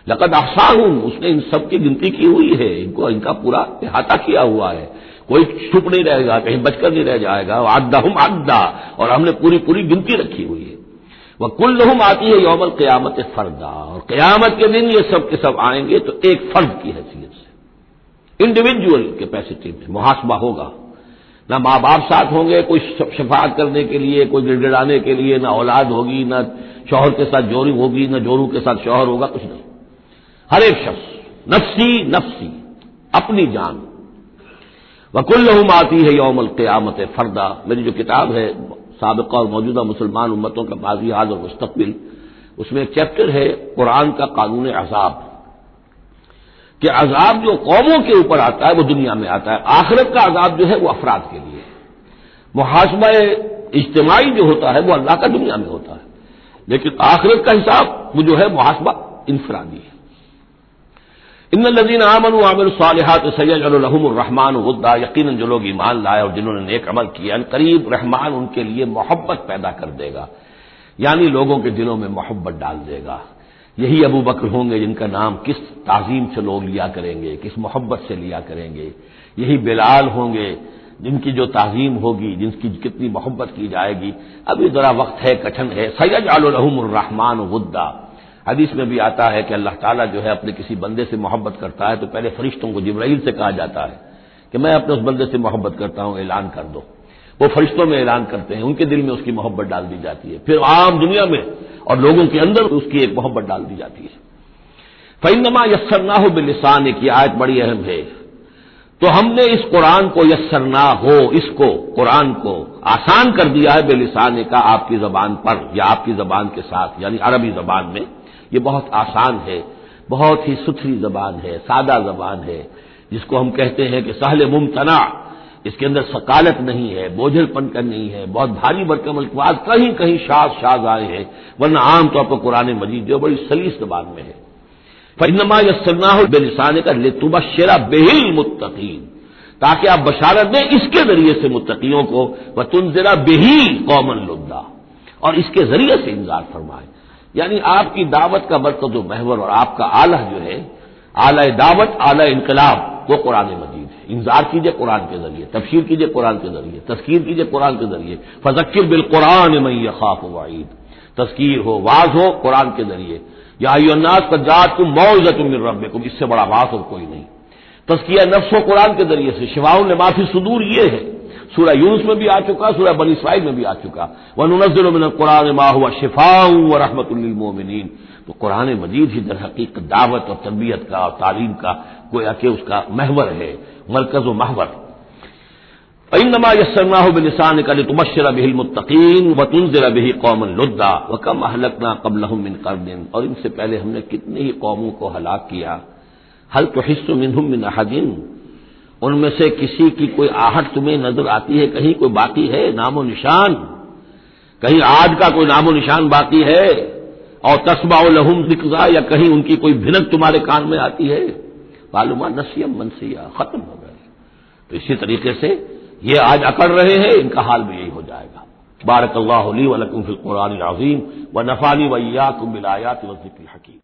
لقد احصاہم، اس نے ان سب کی گنتی کی ہوئی ہے، ان کا پورا احاطہ کیا ہوا ہے، کوئی چھپ نہیں رہے گا، کہیں بچ کر نہیں رہ جائے گا. عدہم عدا، اور ہم نے پوری گنتی رکھی ہوئی ہے. وکلہم آتی ہے یوم القیامت فردا، اور قیامت کے دن یہ سب کے سب آئیں گے تو ایک فرد کی حیثیت سے، انڈیویجول کیپیسٹی میں محاسبہ ہوگا. نہ ماں باپ ساتھ ہوں گے کوئی شفاعت کرنے کے لیے، کوئی گڑگڑانے کے لیے، نہ اولاد ہوگی، نہ شوہر کے ساتھ جوری ہوگی، نہ جورو کے ساتھ شوہر ہوگا، کچھ نہیں. ہر ایک شخص نفسی نفسی، اپنی جان. وکلہم آتی ہے یوم القیامت فردا. میری جو کتاب ہے سابقہ اور موجودہ مسلمان امتوں کا ماضی، حال اور مستقبل، اس میں ایک چیپٹر ہے قرآن کا قانون عذاب، کہ عذاب جو قوموں کے اوپر آتا ہے وہ دنیا میں آتا ہے. آخرت کا عذاب جو ہے وہ افراد کے لیے. محاسبہ اجتماعی جو ہوتا ہے وہ اللہ کا دنیا میں ہوتا ہے، لیکن آخرت کا حساب وہ جو ہے محاسبہ انفرادی ہے. ان الذین آمنوا وعملوا الصالحات سیجعل لهم الرحمن ودا، یقیناً جو لوگ ایمان لائے اور جنہوں نے نیک عمل کیا، قریب رحمان ان کے لیے محبت پیدا کر دے گا، یعنی لوگوں کے دلوں میں محبت ڈال دے گا. یہی ابو بکر ہوں گے جن کا نام کس تعظیم سے لوگ لیا کریں گے، کس محبت سے لیا کریں گے. یہی بلال ہوں گے جن کی جو تعظیم ہوگی، جن کی کتنی محبت کی جائے گی. ابھی ذرا وقت ہے، کٹھن ہے. سیجعل لهم الرحمن ودا، حدیث میں بھی آتا ہے کہ اللہ تعالیٰ جو ہے اپنے کسی بندے سے محبت کرتا ہے تو پہلے فرشتوں کو، جبرائیل سے کہا جاتا ہے کہ میں اپنے اس بندے سے محبت کرتا ہوں، اعلان کر دو. وہ فرشتوں میں اعلان کرتے ہیں، ان کے دل میں اس کی محبت ڈال دی جاتی ہے. پھر عام دنیا میں اور لوگوں کے اندر اس کی ایک محبت ڈال دی جاتی ہے. فإنما یسرناہ بلسان، کی آیت بڑی اہم ہے. تو ہم نے اس قرآن کو یسرنا ہو، اس کو قرآن کو آسان کر دیا ہے بلسان کا، آپ کی زبان پر یا آپ کی زبان کے ساتھ، یعنی عربی زبان میں. یہ بہت آسان ہے، بہت ہی ستھری زبان ہے، سادہ زبان ہے، جس کو ہم کہتے ہیں کہ سہل ممتنع، اس کے اندر ثقالت نہیں ہے، بوجھل پن کا نہیں ہے، بہت بھاری بھرکم الفاظ کہیں کہیں شاذ آئے ہیں، ورنہ عام طور پر قرآن مجید جو بڑی سلیس زبان میں ہے۔ فإنما يسرناه بلسانك لتبشر به المتقين، تاکہ آپ بشارت دیں اس کے ذریعے سے متقیوں کو، وتنذر به قوما لدا، اور اس کے ذریعے سے انذار فرمائے۔ یعنی آپ کی دعوت کا مرکز و محور اور آپ کا آلہ جو ہے، آلہ دعوت، آلہ انقلاب، وہ قرآن مجید ہے۔ انذار کیجئے قرآن کے ذریعے، تبشیر کیجئے قرآن کے ذریعے، تذکیر کیجئے قرآن کے ذریعے۔ فذکر بالقرآن من یخاف وعید، تذکیر ہو، واعظ ہو قرآن کے ذریعے۔ یا ایھا الناس قد جاءتکم موعظۃ من ربکم، اس سے بڑا واعظ اور کوئی نہیں۔ تزکیہ نفس و قرآن کے ذریعے سے، شفاء لما فی الصدور یہ ہے، سورہ یونس میں بھی آ چکا، سورہ بنی اسرائیل میں بھی آ چکا، وَنُنَزِّلُ مِنَ القرآن مَا هُوَ شِفَاءٌ وَرَحْمَةٌ لِّلْمُؤْمِنِينَ۔ تو قرآن مجید ہی در حقیقت دعوت اور تربیت کا اور تعلیم کا گویا کہ اس کا محور ہے، مرکز و محور۔ فإنما يسرناه بلسانك لتبشر به المتقين وتنذر به قوما لدا وكم أهلكنا قبلهم من قرن، اور ان سے پہلے ہم نے کتنی ہی قوموں کو ہلاک کیا۔ هل تحس منهم من أحد، ان میں سے کسی کی کوئی آہٹ تمہیں نظر آتی ہے؟ کہیں کوئی باقی ہے نام و نشان؟ کہیں عاد کا کوئی نام و نشان باقی ہے؟ اور تسمع لهم ذکرا، یا کہیں ان کی کوئی بھنک تمہارے کان میں آتی ہے؟ معلومات نسیم منسیہ، ختم ہو گئے۔ تو اسی طریقے سے یہ آج اکڑ رہے ہیں، ان کا حال بھی یہی ہو جائے گا۔ بارک اللہ لی ولکم فی القرآن العظیم ونفعنی وإیاکم بالآیات والذکر الحکیم۔